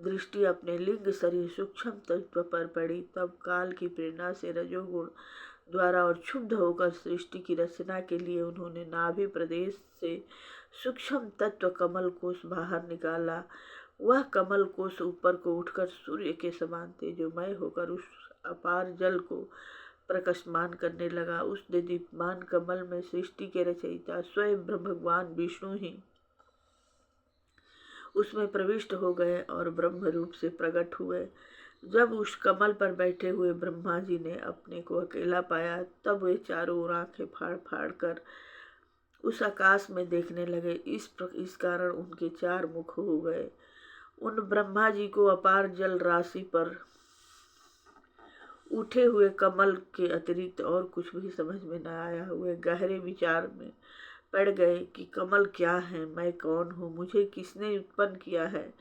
दृष्टि अपने लिंग शरीर सूक्ष्म तत्व पर पड़ी, तब काल की प्रेरणा से रजोगुण द्वारा और क्षुब्ध होकर सृष्टि की रचना के लिए उन्होंने नाभि प्रदेश से सूक्ष्म तत्व कमल कोश बाहर निकाला। वह कमल कोश ऊपर को उठकर सूर्य के समान तेजोमय होकर उस अपार जल को प्रकाशमान करने लगा। उस दीप्तमान कमल में सृष्टि के रचयिता स्वयं भगवान विष्णु ही उसमें प्रविष्ट हो गए और ब्रह्म रूप से प्रकट हुए। जब उस कमल पर बैठे हुए ब्रह्मा जी ने अपने को अकेला पाया, तब वे चारों ओर आंखें फाड़ फाड़ कर उस आकाश में देखने लगे। इस कारण उनके 4 मुख हो गए। उन ब्रह्मा जी को अपार जल राशि पर उठे हुए कमल के अतिरिक्त और कुछ भी समझ में न आया। हुए गहरे विचार में पड़ गए कि कमल क्या है, मैं कौन हूँ, मुझे किसने उत्पन्न किया है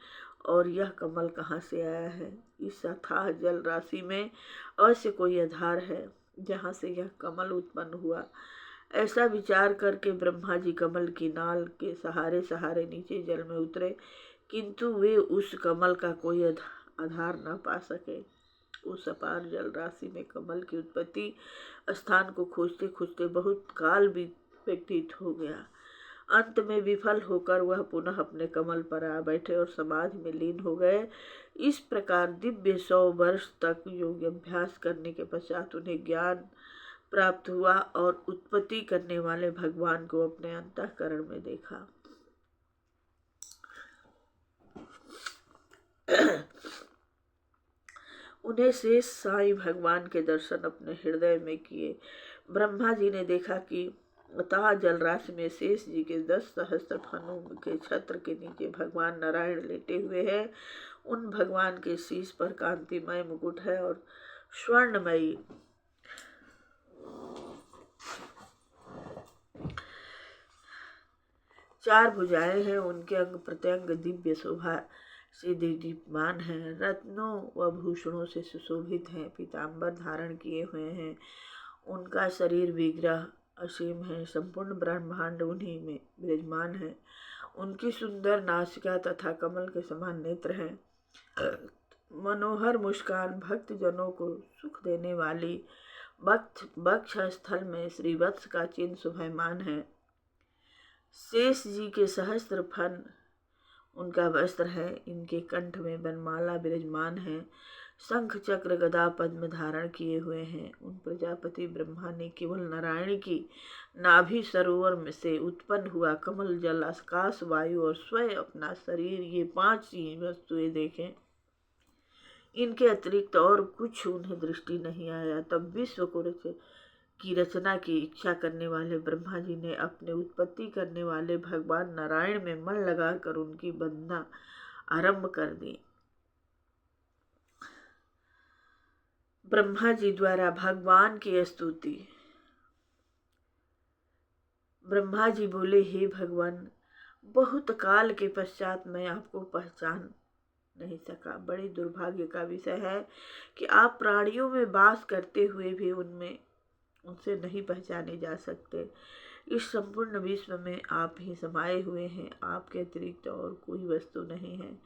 और यह कमल कहाँ से आया है। इस अथाह जल राशि में अवश्य कोई आधार है जहाँ से यह कमल उत्पन्न हुआ। ऐसा विचार करके ब्रह्मा जी कमल की नाल के सहारे सहारे नीचे जल में उतरे, किंतु वे उस कमल का कोई आधार न पा सके। उस अपार जल राशि में कमल की उत्पत्ति स्थान को खोजते खोजते बहुत काल व्यतीत हो गया। अंत में विफल होकर वह पुनः अपने कमल पर आ बैठे और समाधि में लीन हो गए। इस प्रकार दिव्य 100 वर्ष तक योग अभ्यास करने के पश्चात उन्हें ज्ञान प्राप्त हुआ और उत्पत्ति करने वाले भगवान को अपने अंतःकरण में देखा। उन्हें शेष साईं भगवान के दर्शन अपने हृदय में किए। ब्रह्मा जी ने देखा कि अथाह जलराशि में शेष जी के 10 सहस्त्र फनों के छत्र के नीचे भगवान नारायण लेटे हुए हैं। उन भगवान के शीश पर कांतिमय मुकुट है और स्वर्णमयी चार भुजाएं हैं। उनके अंग प्रत्यंग दिव्य शोभा से दीप्यमान हैं, रत्नों व भूषणों से सुशोभित हैं, पीताम्बर धारण किए हुए हैं। उनका शरीर विग्रह असीम है, संपूर्ण ब्रह्मांड उन्हीं में विराजमान है। उनकी सुंदर नासिका तथा कमल के समान नेत्र हैं। मनोहर मुस्कान भक्त जनों को सुख देने वाली वक्ष स्थल में श्रीवत्स का चिन्ह शोभायमान है। शेष जी के सहस्त्र फन उनका वस्त्र है। इनके कंठ में वनमाला विराजमान है। शंख चक्र गदा पद्म धारण किए हुए हैं। उन प्रजापति ब्रह्मा ने केवल नारायण की नाभि सरोवर में से उत्पन्न हुआ कमल जल, आकाश, वायु और स्वयं अपना शरीर, ये 5 ही वस्तुएं देखें। इनके अतिरिक्त और कुछ उन्हें दृष्टि नहीं आया। तब विश्व को की रचना की इच्छा करने वाले ब्रह्मा जी ने अपने उत्पत्ति करने वाले भगवान नारायण में मन लगाकर उनकी वंदना आरंभ कर दी। ब्रह्मा जी द्वारा भगवान की स्तुति। ब्रह्मा जी बोले, हे भगवान, बहुत काल के पश्चात मैं आपको पहचान नहीं सका। बड़े दुर्भाग्य का विषय है कि आप प्राणियों में वास करते हुए भी उनसे नहीं पहचाने जा सकते। इस संपूर्ण विश्व में आप ही समाये हुए हैं। आपके अतिरिक्त और कोई वस्तु नहीं है।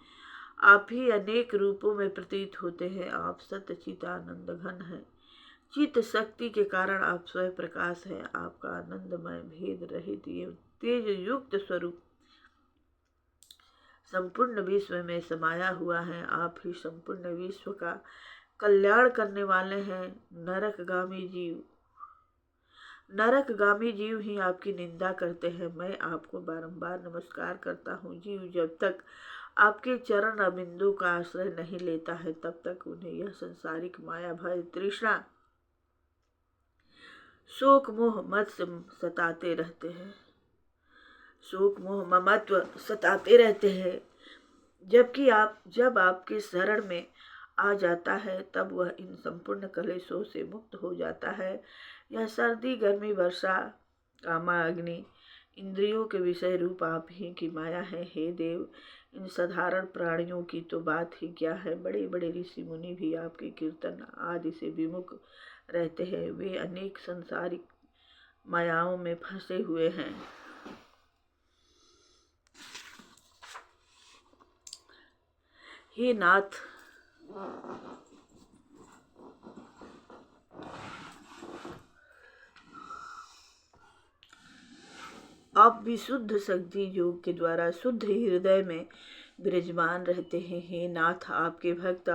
आप ही अनेक रूपों में प्रतीत होते हैं। आप सत्य चित आनंद घन हैं। चित्त शक्ति के कारण आप स्वयं प्रकाश हैं। आपका आनंदमय भेद रहित ये तेज युक्त स्वरूप संपूर्ण विश्व में समाया हुआ है। आप ही संपूर्ण विश्व का कल्याण करने वाले हैं। नरकगामी जीव ही आपकी निंदा करते हैं। मैं आपको बारंबार नमस्कार करता हूँ। जीव जब तक आपके चरण अबिंदु का आश्रय नहीं लेता है, तब तक उन्हें यह संसारिक माया, भय, तृष्णा, शोक, मोह, मत्सम सताते रहते हैं। शोक, मोह, ममत्व सताते रहते हैं। जबकि जब आपके शरण में आ जाता है, तब वह इन संपूर्ण कलेशों से मुक्त हो जाता है। यह सर्दी, गर्मी, वर्षा, कामा, अग्नि, इंद्रियों के विषय रूप आप ही की माया है। हे देव, इन साधारण प्राणियों की तो बात ही क्या है। बड़े बड़े ऋषि मुनि भी आपके कीर्तन आदि से विमुख रहते हैं। वे अनेक संसारिक मायाओं में फंसे हुए हैं। हे नाथ, आप विशुद्ध शक्ति योग के द्वारा शुद्ध हृदय में विराजमान रहते हैं। हे नाथ, आपके भक्त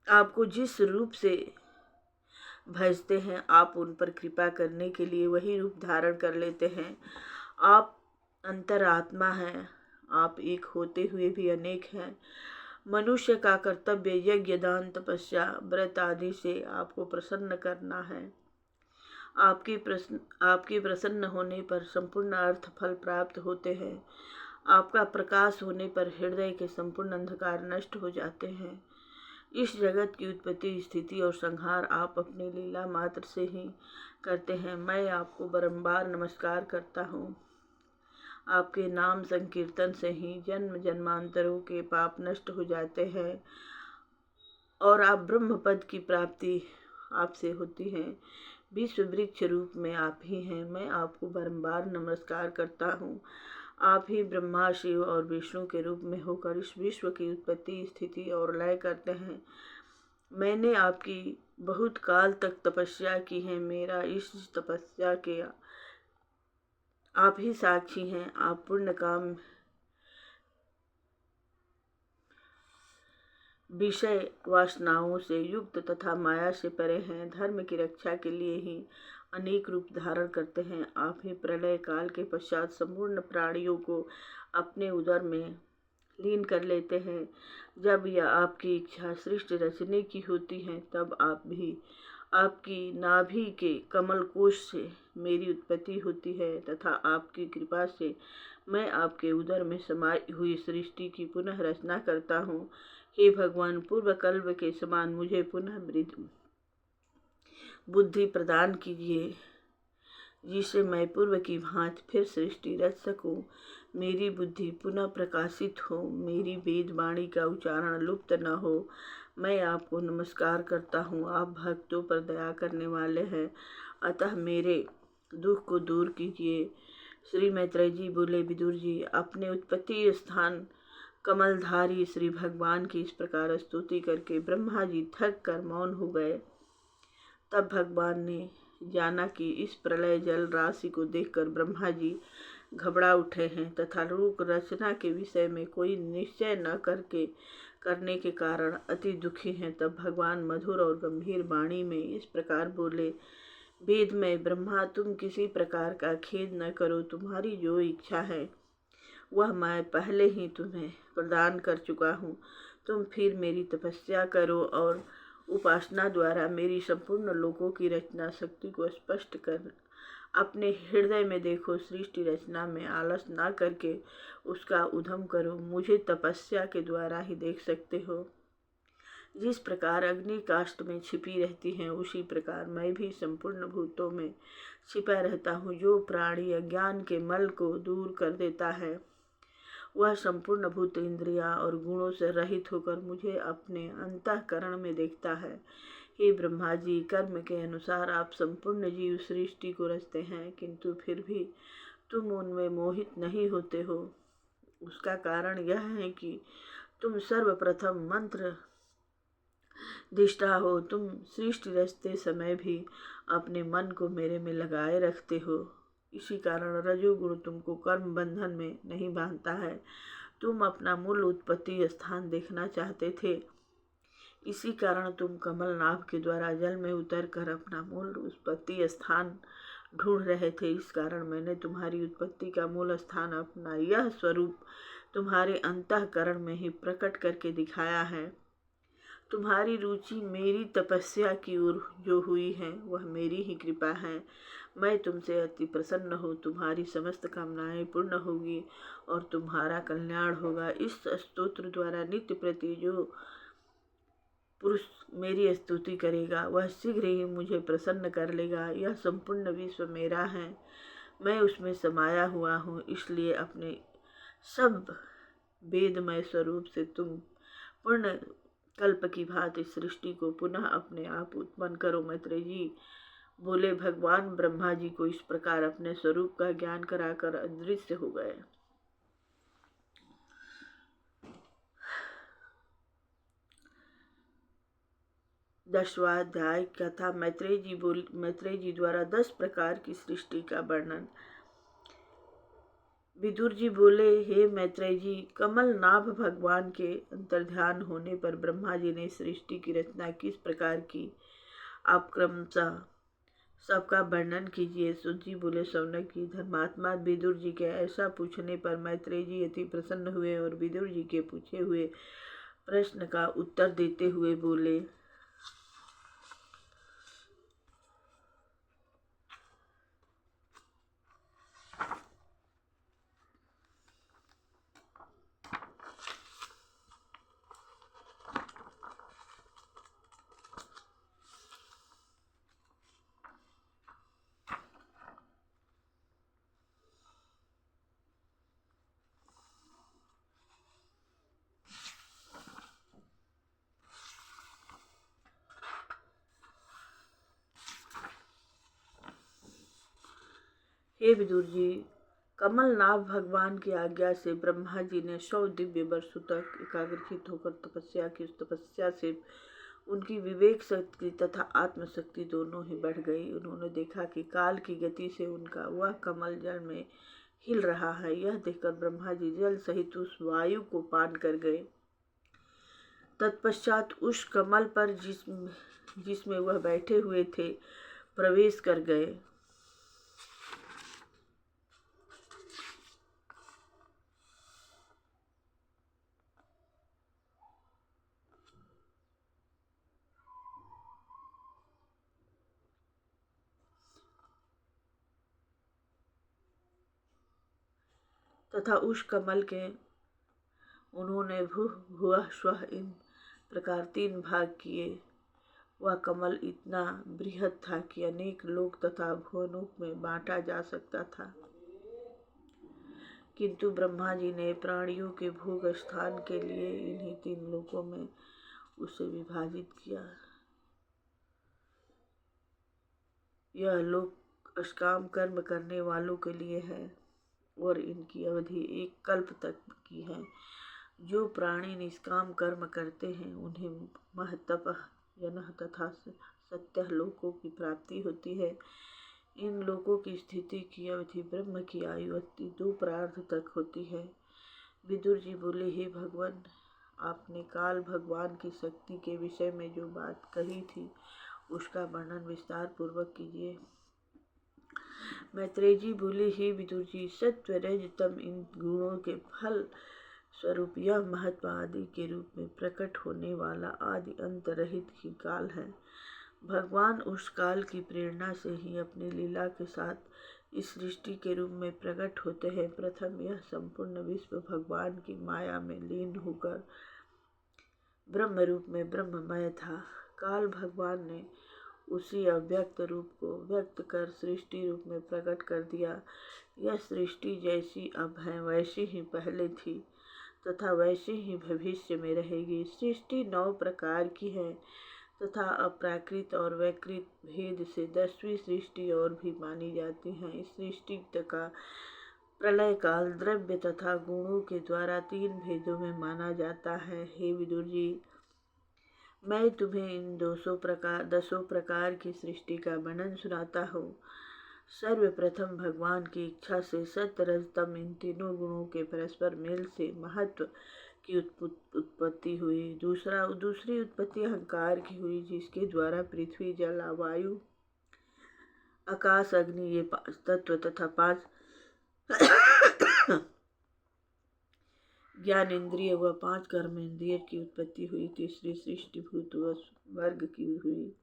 आपको जिस रूप से भजते हैं, आप उन पर कृपा करने के लिए वही रूप धारण कर लेते हैं। आप अंतरात्मा हैं। आप एक होते हुए भी अनेक हैं। मनुष्य का कर्तव्य यज्ञ, दान, तपस्या, व्रत आदि से आपको प्रसन्न करना है। आपके प्रसन्न होने पर संपूर्ण अर्थ फल प्राप्त होते हैं। आपका प्रकाश होने पर हृदय के संपूर्ण अंधकार नष्ट हो जाते हैं। इस जगत की उत्पत्ति, स्थिति और संहार आप अपनी लीला मात्र से ही करते हैं। मैं आपको बारंबार नमस्कार करता हूँ। आपके नाम संकीर्तन से ही जन्म जन्मांतरों के पाप नष्ट हो जाते हैं और आप ब्रह्म पद की प्राप्ति आपसे होती है। विश्व वृक्ष रूप में आप ही हैं। मैं आपको बारंबार नमस्कार करता हूँ। आप ही ब्रह्मा, शिव और विष्णु के रूप में होकर इस विश्व की उत्पत्ति, स्थिति और लय करते हैं। मैंने आपकी बहुत काल तक तपस्या की है। मेरा इस तपस्या के आप ही साक्षी हैं। आप पुण्य काम विषय वासनाओं से युक्त तथा माया से परे हैं। धर्म की रक्षा के लिए ही अनेक रूप धारण करते हैं। आप ही प्रलय काल के पश्चात संपूर्ण प्राणियों को अपने उदर में लीन कर लेते हैं। जब यह आपकी इच्छा सृष्टि रचने की होती है, तब आप भी आपकी नाभि के कमल कोश से मेरी उत्पत्ति होती है तथा आपकी कृपा से मैं आपके उदर में समाई हुई सृष्टि की पुनः रचना करता हूँ। हे भगवान, पूर्व कल्प के समान मुझे पुनः बुद्धि प्रदान कीजिए, जिससे मैं पूर्व की भांति फिर सृष्टि रच सकूं। मेरी बुद्धि पुनः प्रकाशित हो, मेरी वेद वाणी का उच्चारण लुप्त न हो। मैं आपको नमस्कार करता हूँ। आप भक्तों पर दया करने वाले हैं, अतः मेरे दुख को दूर कीजिए। श्री मैत्रेय जी बोले, विदुर जी, अपने उत्पत्ति स्थान कमलधारी श्री भगवान की इस प्रकार स्तुति करके ब्रह्मा जी थक कर मौन हो गए। तब भगवान ने जाना कि इस प्रलय जल राशि को देखकर ब्रह्मा जी घबरा उठे हैं तथा लोक रचना के विषय में कोई निश्चय न करने के कारण अति दुखी हैं। तब भगवान मधुर और गंभीर वाणी में इस प्रकार बोले, वेद में ब्रह्मा, तुम किसी प्रकार का खेद न करो। तुम्हारी जो इच्छा है वह मैं पहले ही तुम्हें प्रदान कर चुका हूँ। तुम फिर मेरी तपस्या करो और उपासना द्वारा मेरी संपूर्ण लोकों की रचना शक्ति को स्पष्ट कर अपने हृदय में देखो। सृष्टि रचना में आलस ना करके उसका उद्यम करो। मुझे तपस्या के द्वारा ही देख सकते हो। जिस प्रकार अग्नि काष्ठ में छिपी रहती है, उसी प्रकार मैं भी संपूर्ण भूतों में छिपा रहता हूँ। जो प्राणी अज्ञान के मल को दूर कर देता है, वह संपूर्ण भूत इंद्रिया और गुणों से रहित होकर मुझे अपने अंतःकरण में देखता है। हे ब्रह्मा जी, कर्म के अनुसार आप संपूर्ण जीव सृष्टि को रचते हैं, किंतु फिर भी तुम उनमें मोहित नहीं होते हो। उसका कारण यह है कि तुम सर्वप्रथम मंत्र दिष्टा हो। तुम सृष्टि रचते समय भी अपने मन को मेरे में लगाए रखते हो। इसी कारण रजोगुण तुमको कर्म बंधन में नहीं बांधता है। तुम अपना मूल उत्पत्ति स्थान देखना चाहते थे, इसी कारण तुम कमल नाभ के द्वारा जल में उतर कर अपना मूल उत्पत्ति स्थान ढूंढ रहे थे। इस कारण मैंने तुम्हारी उत्पत्ति का मूल स्थान, अपना यह स्वरूप तुम्हारे अंतःकरण में ही प्रकट करके दिखाया है। तुम्हारी रुचि मेरी तपस्या की ओर जो हुई है, वह मेरी ही कृपा है। मैं तुमसे अति प्रसन्न हूँ। तुम्हारी समस्त कामनाएं पूर्ण होगी और तुम्हारा कल्याण होगा। इस स्तोत्र द्वारा नित्य प्रति जो पुरुष मेरी स्तुति करेगा, वह शीघ्र ही मुझे प्रसन्न कर लेगा। यह संपूर्ण विश्व मेरा है, मैं उसमें समाया हुआ हूँ। इसलिए अपने सब वेदमय स्वरूप से तुम पूर्ण कल्प की भांति सृष्टि को पुनः अपने आप उत्पन्न करो। मैत्रेय जी बोले, भगवान ब्रह्मा जी को इस प्रकार अपने स्वरूप का ज्ञान कराकर अदृश्य हो गए। दसवां कथा मैत्रेय जी द्वारा 10 प्रकार की सृष्टि का वर्णन। विदुर जी बोले, हे मैत्रेय जी, कमल नाभ भगवान के अंतर्ध्यान होने पर ब्रह्मा जी ने सृष्टि की रचना किस प्रकार की, आप क्रमशः सबका वर्णन कीजिए। सुत जी बोले, शौनक जी, धर्मात्मा विदुर जी के ऐसा पूछने पर मैत्रेय जी अति प्रसन्न हुए और विदुर जी के पूछे हुए प्रश्न का उत्तर देते हुए बोले, हे विदुर जी, कमलनाभ भगवान की आज्ञा से ब्रह्मा जी ने 100 दिव्य वर्षों तक एकाग्रचित होकर तपस्या की। उस तपस्या से उनकी विवेक शक्ति तथा आत्मशक्ति दोनों ही बढ़ गई। उन्होंने देखा कि काल की गति से उनका वह कमल जल में हिल रहा है। यह देखकर ब्रह्मा जी जल सहित उस वायु को पान कर गए। तत्पश्चात उस कमल पर जिसमें वह बैठे हुए थे प्रवेश कर गए। तथा उस कमल के उन्होंने भूः भुवः स्वः इन प्रकार 3 भाग किए। वह कमल इतना बृहद था कि अनेक लोक तथा भुवनों में बांटा जा सकता था, किंतु ब्रह्मा जी ने प्राणियों के भोग स्थान के लिए इन्हीं 3 लोकों में उसे विभाजित किया। यह लोक निष्काम कर्म करने वालों के लिए है और इनकी अवधि 1 कल्प तक की है। जो प्राणी निष्काम कर्म करते हैं उन्हें महतपः यनः तथा सत्यः लोकों की प्राप्ति होती है। इन लोकों की स्थिति की अवधि ब्रह्म की आयु 2 प्रार्थ तक होती है। विदुर जी बोले, हे भगवान, आपने काल भगवान की शक्ति के विषय में जो बात कही थी उसका वर्णन विस्तार पूर्वक कीजिए। मैत्रेय जी बोले, हे विदुर जी, सत्व रज तम इन गुणों के फल स्वरूप यह महत्व आदि के रूप में प्रकट होने वाला आदि अंत रहित ही काल है। भगवान उस काल की प्रेरणा से ही अपनी लीला के साथ इस सृष्टि के रूप में प्रकट होते हैं। प्रथम यह संपूर्ण विश्व भगवान की माया में लीन होकर ब्रह्म रूप में ब्रह्ममय था। काल भगवान ने उसी अव्यक्त रूप को व्यक्त कर सृष्टि रूप में प्रकट कर दिया। यह सृष्टि जैसी अब है वैसी ही पहले थी तथा वैसे ही भविष्य में रहेगी। सृष्टि 9 प्रकार की है तथा अप्राकृत और वैकृत भेद से 10वीं सृष्टि और भी मानी जाती है। इस सृष्टि का प्रलय काल द्रव्य तथा गुणों के द्वारा 3 भेदों में माना जाता है। हे विदुर जी, मैं तुम्हें इन 10 प्रकार की सृष्टि का वर्णन सुनाता हूँ। सर्वप्रथम भगवान की इच्छा से सत्य रज तम इन तीनों गुणों के परस्पर मेल से महत्व की उत्पत्ति हुई। दूसरी उत्पत्ति अहंकार की हुई, जिसके द्वारा पृथ्वी जल वायु आकाश अग्नि ये 5 तत्व तथा 5 ज्ञान इंद्रिय व 5 कर्म इंद्रिय की उत्पत्ति हुई। तीसरी सृष्टि भूत व वर्ग की हुई,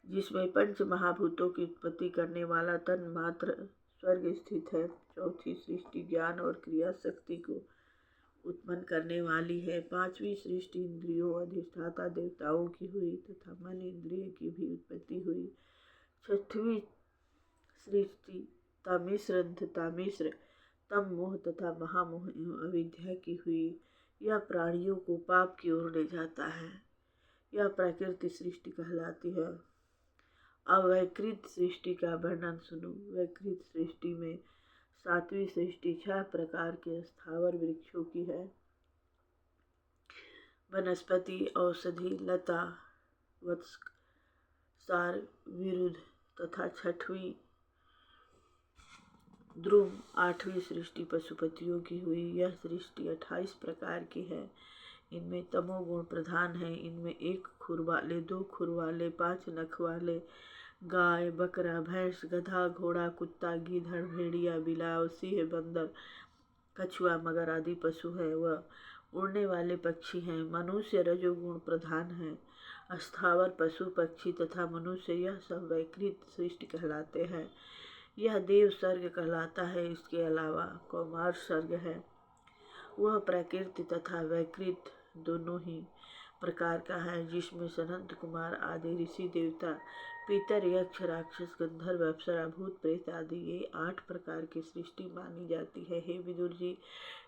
जिसमें 5 महाभूतों की उत्पत्ति करने वाला तन मात्र स्वर्ग स्थित है। चौथी सृष्टि ज्ञान और क्रिया शक्ति को उत्पन्न करने वाली है। 5वीं सृष्टि इंद्रियों अधिष्ठाता देवताओं की हुई तथा मन इंद्रिय की भी उत्पत्ति हुई। 6वीं सृष्टि तामिश्र तम मोह तथा महामोह एवं अविद्या की हुई। यह प्राणियों को पाप की ओर ले जाता है। यह प्रकृति सृष्टि कहलाती है। अवैकृत सृष्टि का वर्णन सुनो। वैकृत सृष्टि में 7वीं सृष्टि 6 प्रकार के स्थावर वृक्षों की है, वनस्पति, औषधि, लता, वत्स, सार, विरुद्ध तथा 6वीं द्रुम। 8वीं सृष्टि पशुपतियों की हुई। यह सृष्टि 28 प्रकार की है। इनमें तमोगुण प्रधान है। इनमें 1 खुर वाले, 2 खुर वाले, 5 नख वाले गाय, बकरा, भैंस, गधा, घोड़ा, कुत्ता, गीदड़, भेड़िया, बिलाव, सिंह, बंदर, कछुआ, मगर आदि पशु है। वह उड़ने वाले पक्षी हैं। मनुष्य रजोगुण प्रधान है। स्थावर, पशु, पक्षी तथा मनुष्य यह सब वैकृत सृष्टि कहलाते हैं। यह देव सर्ग कहलाता है। इसके अलावा कौमार सर्ग है। वह प्रकृति तथा वैकृत दोनों ही प्रकार का है, जिसमें सनंत कुमार आदि ऋषि देवता, पितर, यक्ष, राक्षस, गंधर्व, अप्सरा, भूत, प्रेत आदि ये 8 प्रकार की सृष्टि मानी जाती है। हे विदुर जी,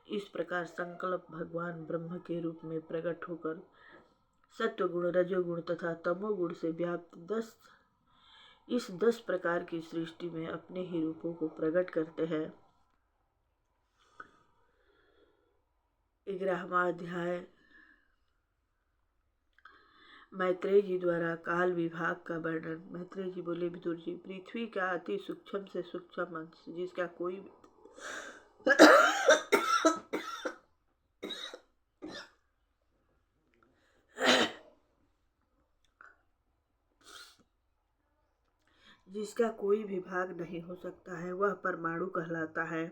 इस प्रकार संकल्प भगवान ब्रह्म के रूप में प्रकट होकर सत्वगुण, रजोगुण तथा तमोगुण से व्याप्त 10 प्रकार की सृष्टि में अपने ही रूपों को प्रकट करते हैं। 11वां अध्याय मैत्रेय जी द्वारा काल विभाग का वर्णन। मैत्रेय जी बोले, विदुर जी, पृथ्वी का अति सूक्ष्म से सूक्ष्म अंश जिसका कोई जिसका कोई विभाग नहीं हो सकता है, वह परमाणु कहलाता है।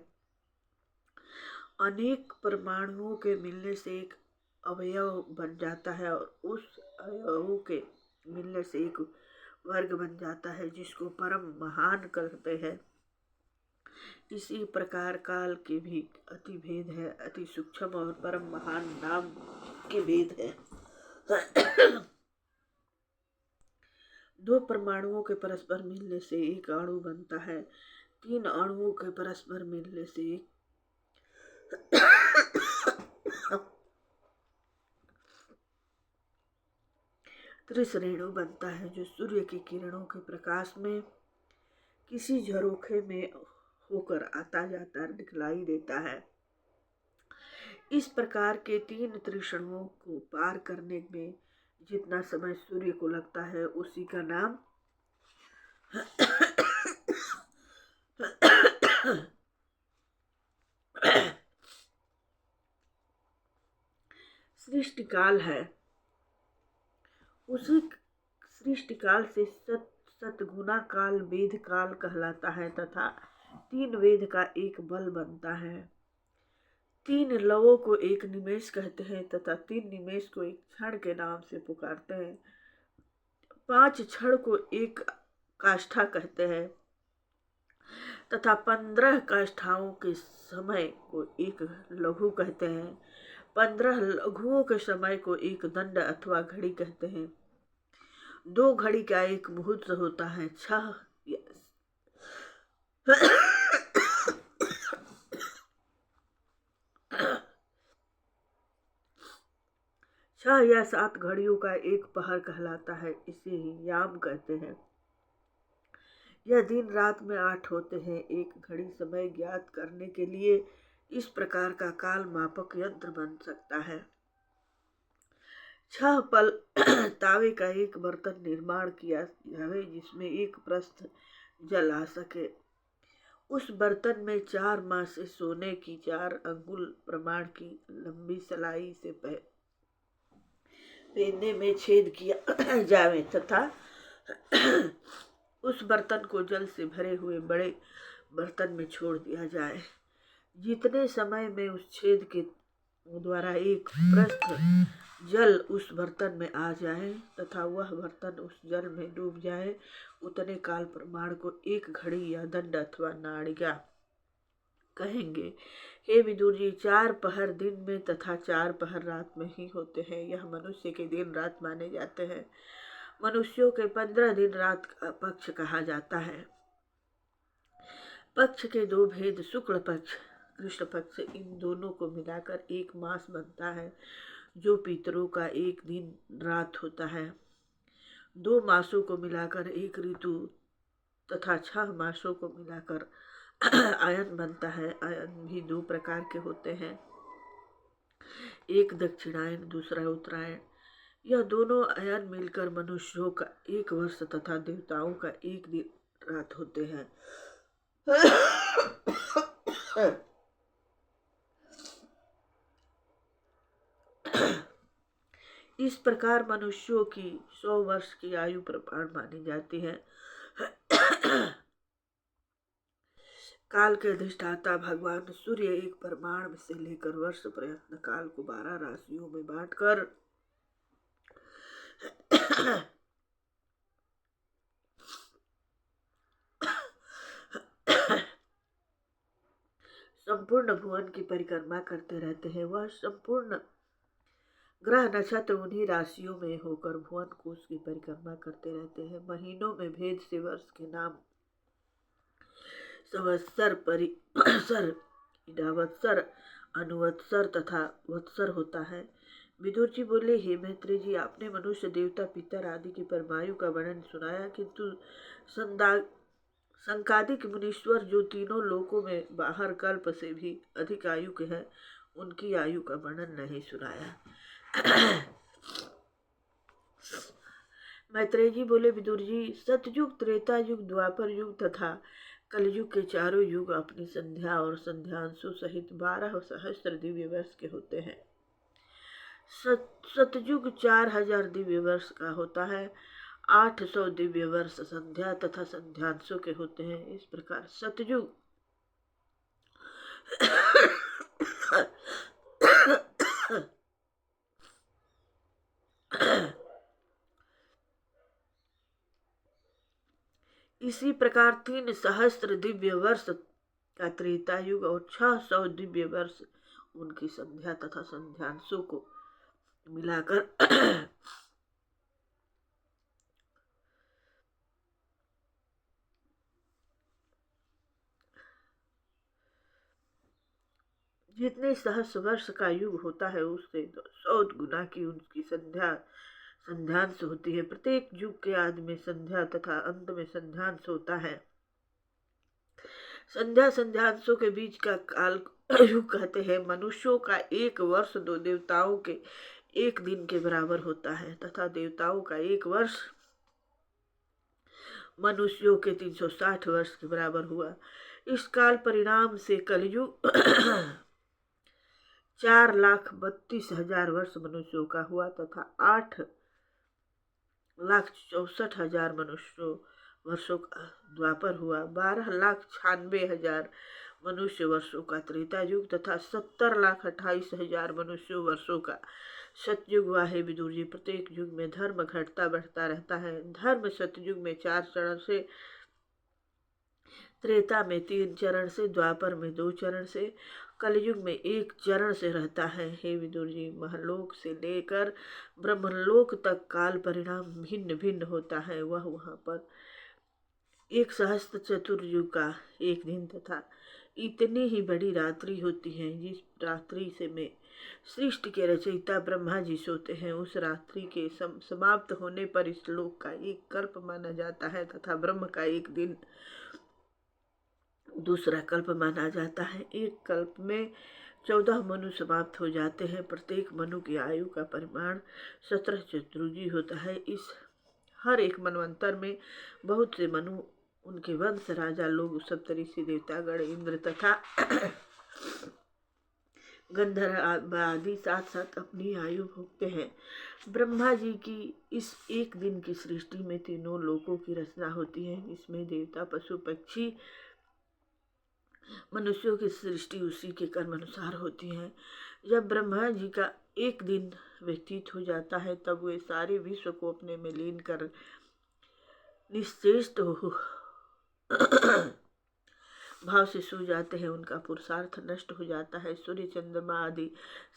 अनेक परमाणुओं के मिलने से एक अवयव बन जाता है और उस अवयवों के मिलने से एक वर्ग बन जाता है जिसको परम महान कहते हैं। इसी प्रकार काल के भी अति भेद है, अति सूक्ष्म और परम महान नाम के भेद है। दो परमाणुओं के परस्पर मिलने से एक अणु बनता है। तीन अणुओं के परस्पर मिलने से एक त्रिश्रेणु बनता है, जो सूर्य की किरणों के प्रकाश में किसी झरोखे में होकर आता जाता दिखलाई देता है। इस प्रकार के तीन त्रिश्रेणुओं को पार करने में जितना समय सूर्य को लगता है, उसी का नाम सृष्टिकाल है। उसी सृष्टिकाल से सतगुना काल वेद काल कहलाता है तथा तीन वेद का एक बल बनता है। तीन लवों को एक निमेष कहते हैं तथा तीन निमेष को एक क्षण के नाम से पुकारते हैं। 5 क्षण को एक काष्ठा कहते हैं तथा 15 काष्ठाओं के समय को एक लघु कहते हैं। 15 लघुओं के समय को एक दंड अथवा घड़ी कहते हैं। 2 घड़ी का एक मुहूर्त होता है। 6 या 7 घड़ियों का एक पहर कहलाता है। इसे ही याम कहते हैं। यह दिन रात में 8 होते हैं। एक घड़ी समय ज्ञात करने के लिए इस प्रकार का काल मापक यंत्र बन सकता है। 6 पल तावे का एक बर्तन निर्माण किया जाए जिसमें एक प्रस्थ जल आ सके। उस बर्तन में 4 मास से सोने की 4 अंगुल प्रमाण की लंबी सलाई से पेंदे में छेद किया जावे तथा उस बर्तन को जल से भरे हुए बड़े बर्तन में छोड़ दिया जाए। जितने समय में उस छेद के द्वारा एक प्रस्थ जल उस बर्तन में आ जाए तथा वह बर्तन उस जल में डूब जाए, उतने काल प्रमाण को एक घड़ी या दंड अथवा नाड़िका कहेंगे। हे विदुर जी, 4 पहर दिन में तथा 4 पहर रात में ही होते हैं। यह मनुष्य के दिन रात माने जाते हैं। मनुष्यों के 15 दिन रात का पक्ष कहा जाता है। पक्ष के 2 भेद, शुक्ल पक्ष, कृष्ण पक्ष, इन दोनों को मिलाकर एक मास बनता है जो पितरों का एक दिन रात होता है। 2 मासों को मिलाकर एक ऋतु तथा 6 मासों को मिलाकर आयन बनता है। आयन भी 2 प्रकार के होते हैं, एक दक्षिणायन, दूसरा उत्तरायण। यह दोनों आयन मिलकर मनुष्यों का 1 वर्ष तथा देवताओं का 1 दिन रात होते हैं। इस प्रकार मनुष्यों की 100 वर्ष की आयु प्रमाण मानी जाती है। काल के अधिष्ठाता भगवान सूर्य एक परमाण से लेकर वर्ष प्रयत्न काल को 12 राशियों में बांटकर संपूर्ण भुवन की परिक्रमा करते रहते हैं। वह संपूर्ण ग्रह नक्षत्र उन्हीं राशियों में होकर भुवन कोश की परिक्रमा करते रहते हैं। महीनों में भेद से वर्ष के नाम संवत्सर, परिवत्सर, इडावत्सर, अनुवत्सर तथा वत्सर होता है। विदुर जी बोले, हे मैत्रेय जी, आपने मनुष्य, देवता, पितर आदि की परमायु का वर्णन सुनाया, किंतु संकादिक मुनीश्वर जो तीनों लोकों में बाहर कल्प से भी अधिक आयु के हैं, उनकी आयु का वर्णन नहीं सुनाया। मैत्रेय जी बोले, विदुर जी, सतयुग, त्रेता युग, द्वापर युग तथा कलयुग के चारों युग अपनी संध्या और संध्यांशु सहित 12 सहस्त्र दिव्य वर्ष के होते हैं। सतयुग 4000 दिव्य वर्ष का होता है। 800 दिव्य वर्ष संध्या तथा संध्यांशों के होते हैं। इस प्रकार सतयुग इसी प्रकार 3 सहस्त्र दिव्य वर्ष का त्रेता युग और 600 दिव्य वर्ष उनकी संध्या तथा संध्यांशों को मिलाकर जितने सहस्र वर्ष का युग होता है उससे 100 गुना की उनकी संध्यांश होती है। प्रत्येक युग के आदि में संध्या तथा अंत में संध्यांश होता है। संध्या संध्यांशों के बीच का काल युग कहते हैं। मनुष्यों का 1 वर्ष 2 देवताओं के 1 दिन के बराबर होता है तथा देवताओं का 1 वर्ष मनुष्यों के 360 वर्ष के बराबर हुआ। इस काल परिणाम से कलयुग 4,32,000 वर्ष मनुष्यों का हुआ तथा 8,64,000 वर्षों का द्वापर हुआ। 12,96,000 मनुष्य वर्षों का त्रेता युग तथा 70,28,000 मनुष्य वर्षों का सतयुग हुआ है। विदुर जी, प्रत्येक युग में धर्म घटता बढ़ता रहता है। धर्म सतयुग में 4 चरण से, त्रेता में 3 चरण से, द्वापर में 2 चरण से, कलयुग में 1 चरण से रहता है। हे विदुर जी, महलोक से लेकर ब्रह्मलोक तक काल परिणाम भिन्न भिन्न होता है। वह वहाँ पर 1 सहस्त्र चतुर्युग का 1 दिन तथा इतनी ही बड़ी रात्रि होती है। जिस रात्रि से में सृष्टि के रचयिता ब्रह्मा जी सोते हैं, उस रात्रि के समाप्त होने पर इस लोक का 1 कल्प माना जाता है तथा ब्रह्म का 1 दिन दूसरा कल्प माना जाता है। 1 कल्प में 14 मनु समाप्त हो जाते हैं। प्रत्येक मनु की आयु का परिमाण 17 चतुर्युगी होता है। इस हर एक मनवंतर में बहुत से मनु, उनके वंश राजा लोग, सप्तऋषि, देवतागण, इंद्र तथा गंधर्व आदि साथ साथ अपनी आयु भोगते हैं। ब्रह्मा जी की इस 1 दिन की सृष्टि में तीनों लोकों की रचना होती है। इसमें देवता, पशु, पक्षी, मनुष्यों की सृष्टि उसी के कर्म अनुसार होती है। जब ब्रह्मा जी का 1 दिन व्यतीत हो जाता है तब वे सारे विश्व को अपने में लीन कर निश्चेष्ट हो भाव से सो जाते हैं। उनका पुरुषार्थ नष्ट हो जाता है। सूर्य, चंद्रमा आदि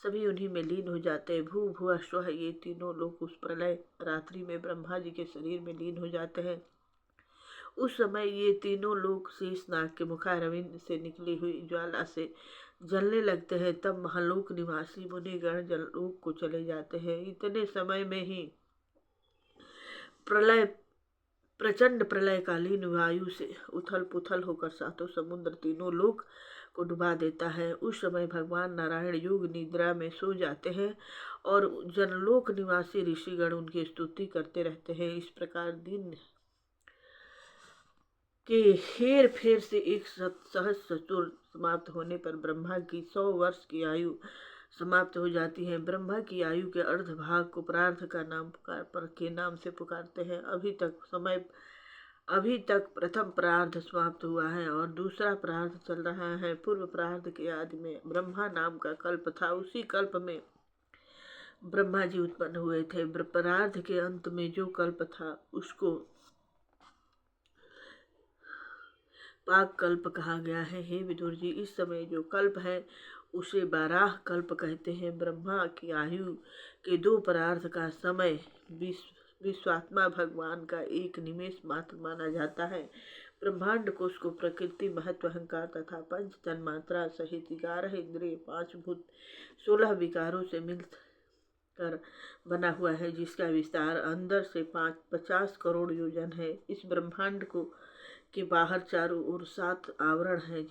सभी उन्हीं में लीन हो जाते हैं। भू, भुआ, स्वः ये तीनों लोग उस प्रलय रात्रि में ब्रह्मा जी के शरीर में लीन हो जाते हैं। उस समय ये तीनों लोग शेषनाग के मुखारविंद से निकली हुई ज्वाला से जलने लगते हैं। तब महलोक निवासी मुनिगण जललोक को चले जाते हैं। इतने समय में ही प्रचंड प्रलयकालीन वायु से उथल पुथल होकर 7 समुद्र तीनों लोक को डुबा देता है। उस समय भगवान नारायण योग निद्रा में सो जाते हैं और जनलोक निवासी ऋषिगण उनकी स्तुति करते रहते हैं। इस प्रकार दिन के हेर फेर से 1 सहस्त्र चतुर समाप्त होने पर ब्रह्मा की 100 वर्ष की आयु समाप्त हो जाती है। ब्रह्मा की आयु के अर्ध भाग को प्रार्थ का नाम से पुकारते हैं। अभी तक प्रथम प्रार्थ समाप्त हुआ है और दूसरा प्रार्थ चल रहा है। पूर्व प्रार्थ के आदि में ब्रह्मा नाम का कल्प था। उसी कल्प में ब्रह्मा जी उत्पन्न हुए थे। प्रार्थ के अंत में जो कल्प था उसको पाक कल्प कहा गया है। हे विदुर जी, इस समय जो कल्प है उसे 12 कल्प कहते हैं। ब्रह्मा की आयु के 2 परार्थ का समय विश्वात्मा भगवान का 1 निमेष मात्र माना जाता है। ब्रह्मांड को उसको प्रकृति, महत्व, अहंकार तथा 5 तन्मात्रा सहित 11 इंद्रिय, 5 भूत, 16 विकारों से मिलकर बना हुआ है, जिसका विस्तार अंदर से 50 करोड़ योजन है। इस ब्रह्मांड को के बाहर चारों ओर 7 आवरण है।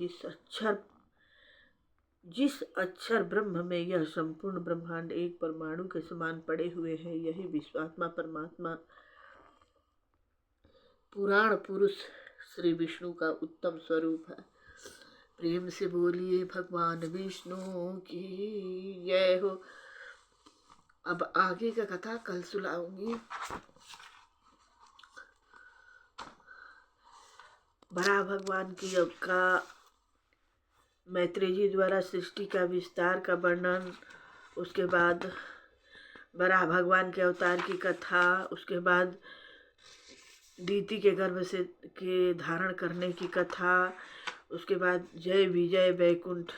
जिस अक्षर ब्रह्म में यह संपूर्ण ब्रह्मांड एक परमाणु के समान पड़े हुए हैं, यही विश्वात्मा परमात्मा पुराण पुरुष श्री विष्णु का उत्तम स्वरूप है। प्रेम से बोलिए भगवान विष्णु की जय हो। अब आगे का कथा कल सुनाऊंगी। बराह भगवान की अब का मैत्रेय जी द्वारा सृष्टि का विस्तार का वर्णन, उसके बाद बराह भगवान के अवतार की कथा, उसके बाद दीति के गर्भ से के धारण करने की कथा, उसके बाद जय विजय वैकुंठ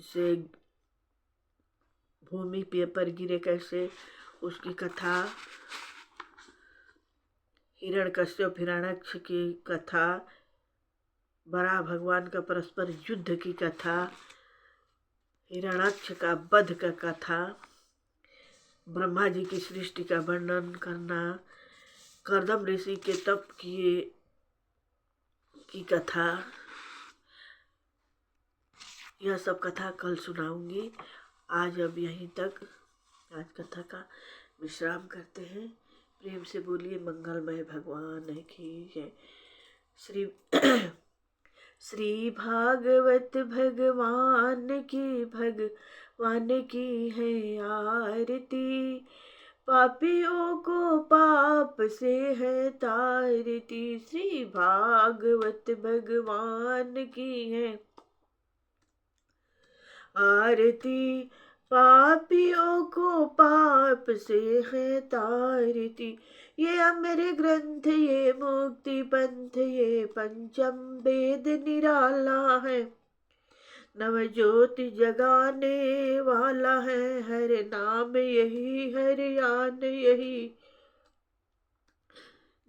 से भूमि पे पर गिरे कैसे, उसकी कथा, हिरण्यकश्यप हिरण्याक्ष की कथा, बराह भगवान का परस्पर युद्ध की कथा, हिरण्याक्ष का वध का कथा, ब्रह्मा जी की सृष्टि का वर्णन करना, कर्दम ऋषि के तप की कथा, यह सब कथा कल सुनाऊंगी। आज अब यहीं तक, आज कथा का विश्राम करते हैं। प्रेम से बोलिए मंगलमय भगवान की जय। श्री भागवत भगवान की है आरती, पापियों को पाप से है तारती। श्री भागवत भगवान की है आरती, पापियों को पाप से है तारती। ये अमर ग्रंथ, ये मुक्ति पंथ, ये पंचम वेद निराला है, नव ज्योति जगाने वाला है। हर नाम यही, हर यान यही,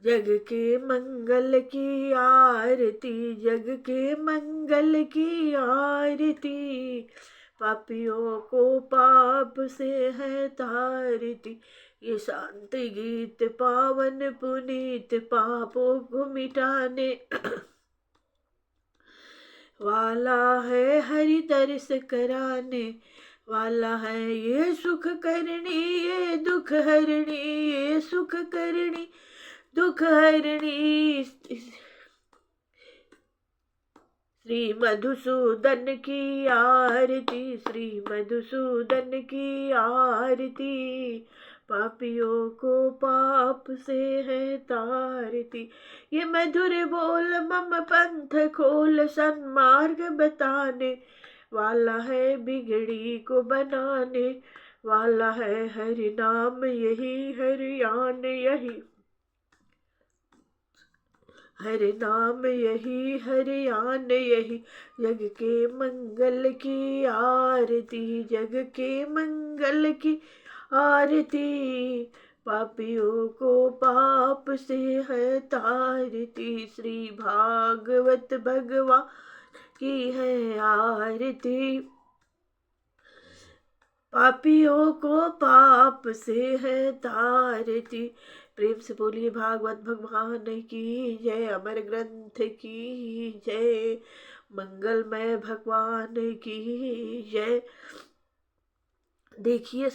जग के मंगल की आरती, जग के मंगल की आरती, पापियों को पाप से है तारती। ये शांति गीत पावन पुनीत, पापों को मिटाने वाला है, हरि दर्श कराने वाला है। ये सुख करनी, ये दुख हरणी, ये सुख करनी दुख हरणी। श्री मधुसूदन की आरती, श्री मधुसूदन की आरती, पापियों को पाप से है तारती। ये मधुर बोल मम पंथ खोल, सन्मार्ग बताने वाला है, बिगड़ी को बनाने वाला है। हरि नाम यही, हरि यान यही, हरि नाम यही, हरि यान यही, जग के मंगल की आरती, जग के मंगल की आरती, पापियों को पाप से है तारती। श्री भागवत भगवान की है आरती, पापियों को पाप से है तारती। प्रेम से बोलिए भागवत भगवान की जय, अमर ग्रंथ की जय, मंगलमय भगवान की जय। देखिए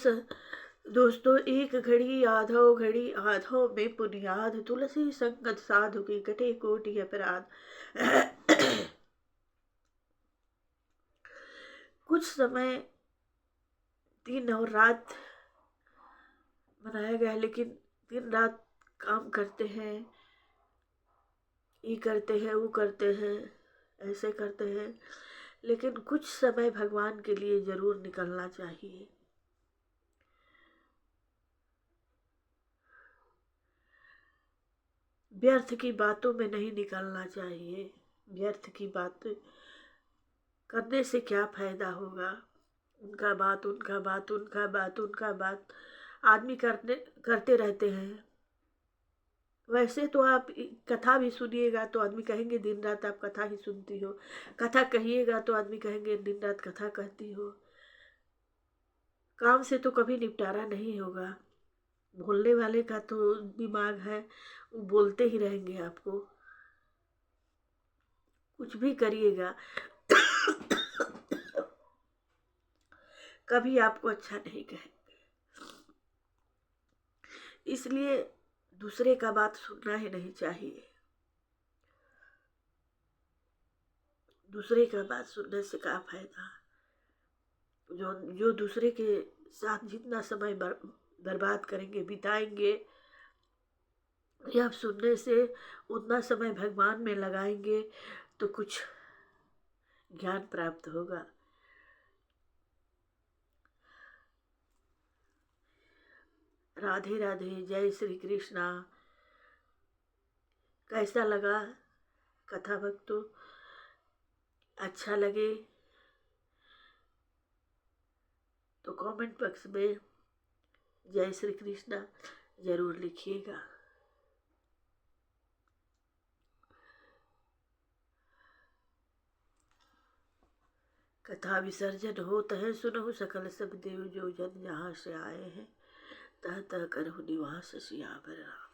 दोस्तों, एक घड़ी आधो घड़ी आधो में पुनियाद, तुलसी संगत साधु की कटे कोटि अपराध। कुछ समय दिन और रात बनाया गया, लेकिन दिन रात काम करते हैं, ये करते हैं, वो करते हैं, ऐसे करते हैं, लेकिन कुछ समय भगवान के लिए जरूर निकलना चाहिए। व्यर्थ की बातों में नहीं निकलना चाहिए। व्यर्थ की बातें करने से क्या फायदा होगा? उनका बात, उनका बात, उनका बात, उनका बात आदमी करते रहते हैं। वैसे तो आप कथा भी सुनिएगा तो आदमी कहेंगे दिन रात आप कथा ही सुनती हो, कथा कहिएगा तो आदमी कहेंगे दिन रात कथा कहती हो। काम से तो कभी निपटारा नहीं होगा। बोलने वाले का तो दिमाग है, वो बोलते ही रहेंगे आपको, कुछ भी करिएगा कभी आपको अच्छा नहीं कहेंगे। इसलिए दूसरे का बात सुनना ही नहीं चाहिए। दूसरे का बात सुनने से क्या फायदा। जो जो दूसरे के साथ जितना समय बर्बाद करेंगे, बिताएंगे, या सुनने से उतना समय भगवान में लगाएंगे तो कुछ ज्ञान प्राप्त होगा। राधे राधे, जय श्री कृष्णा। कैसा लगा कथा भक्तों? अच्छा लगे तो कमेंट बॉक्स में जय श्री कृष्णा जरूर लिखिएगा। कथा विसर्जन होत है, सुनहु सकल सब देव जो जन जहाँ से आए हैं, तह तह करहु निवास सियावर राम।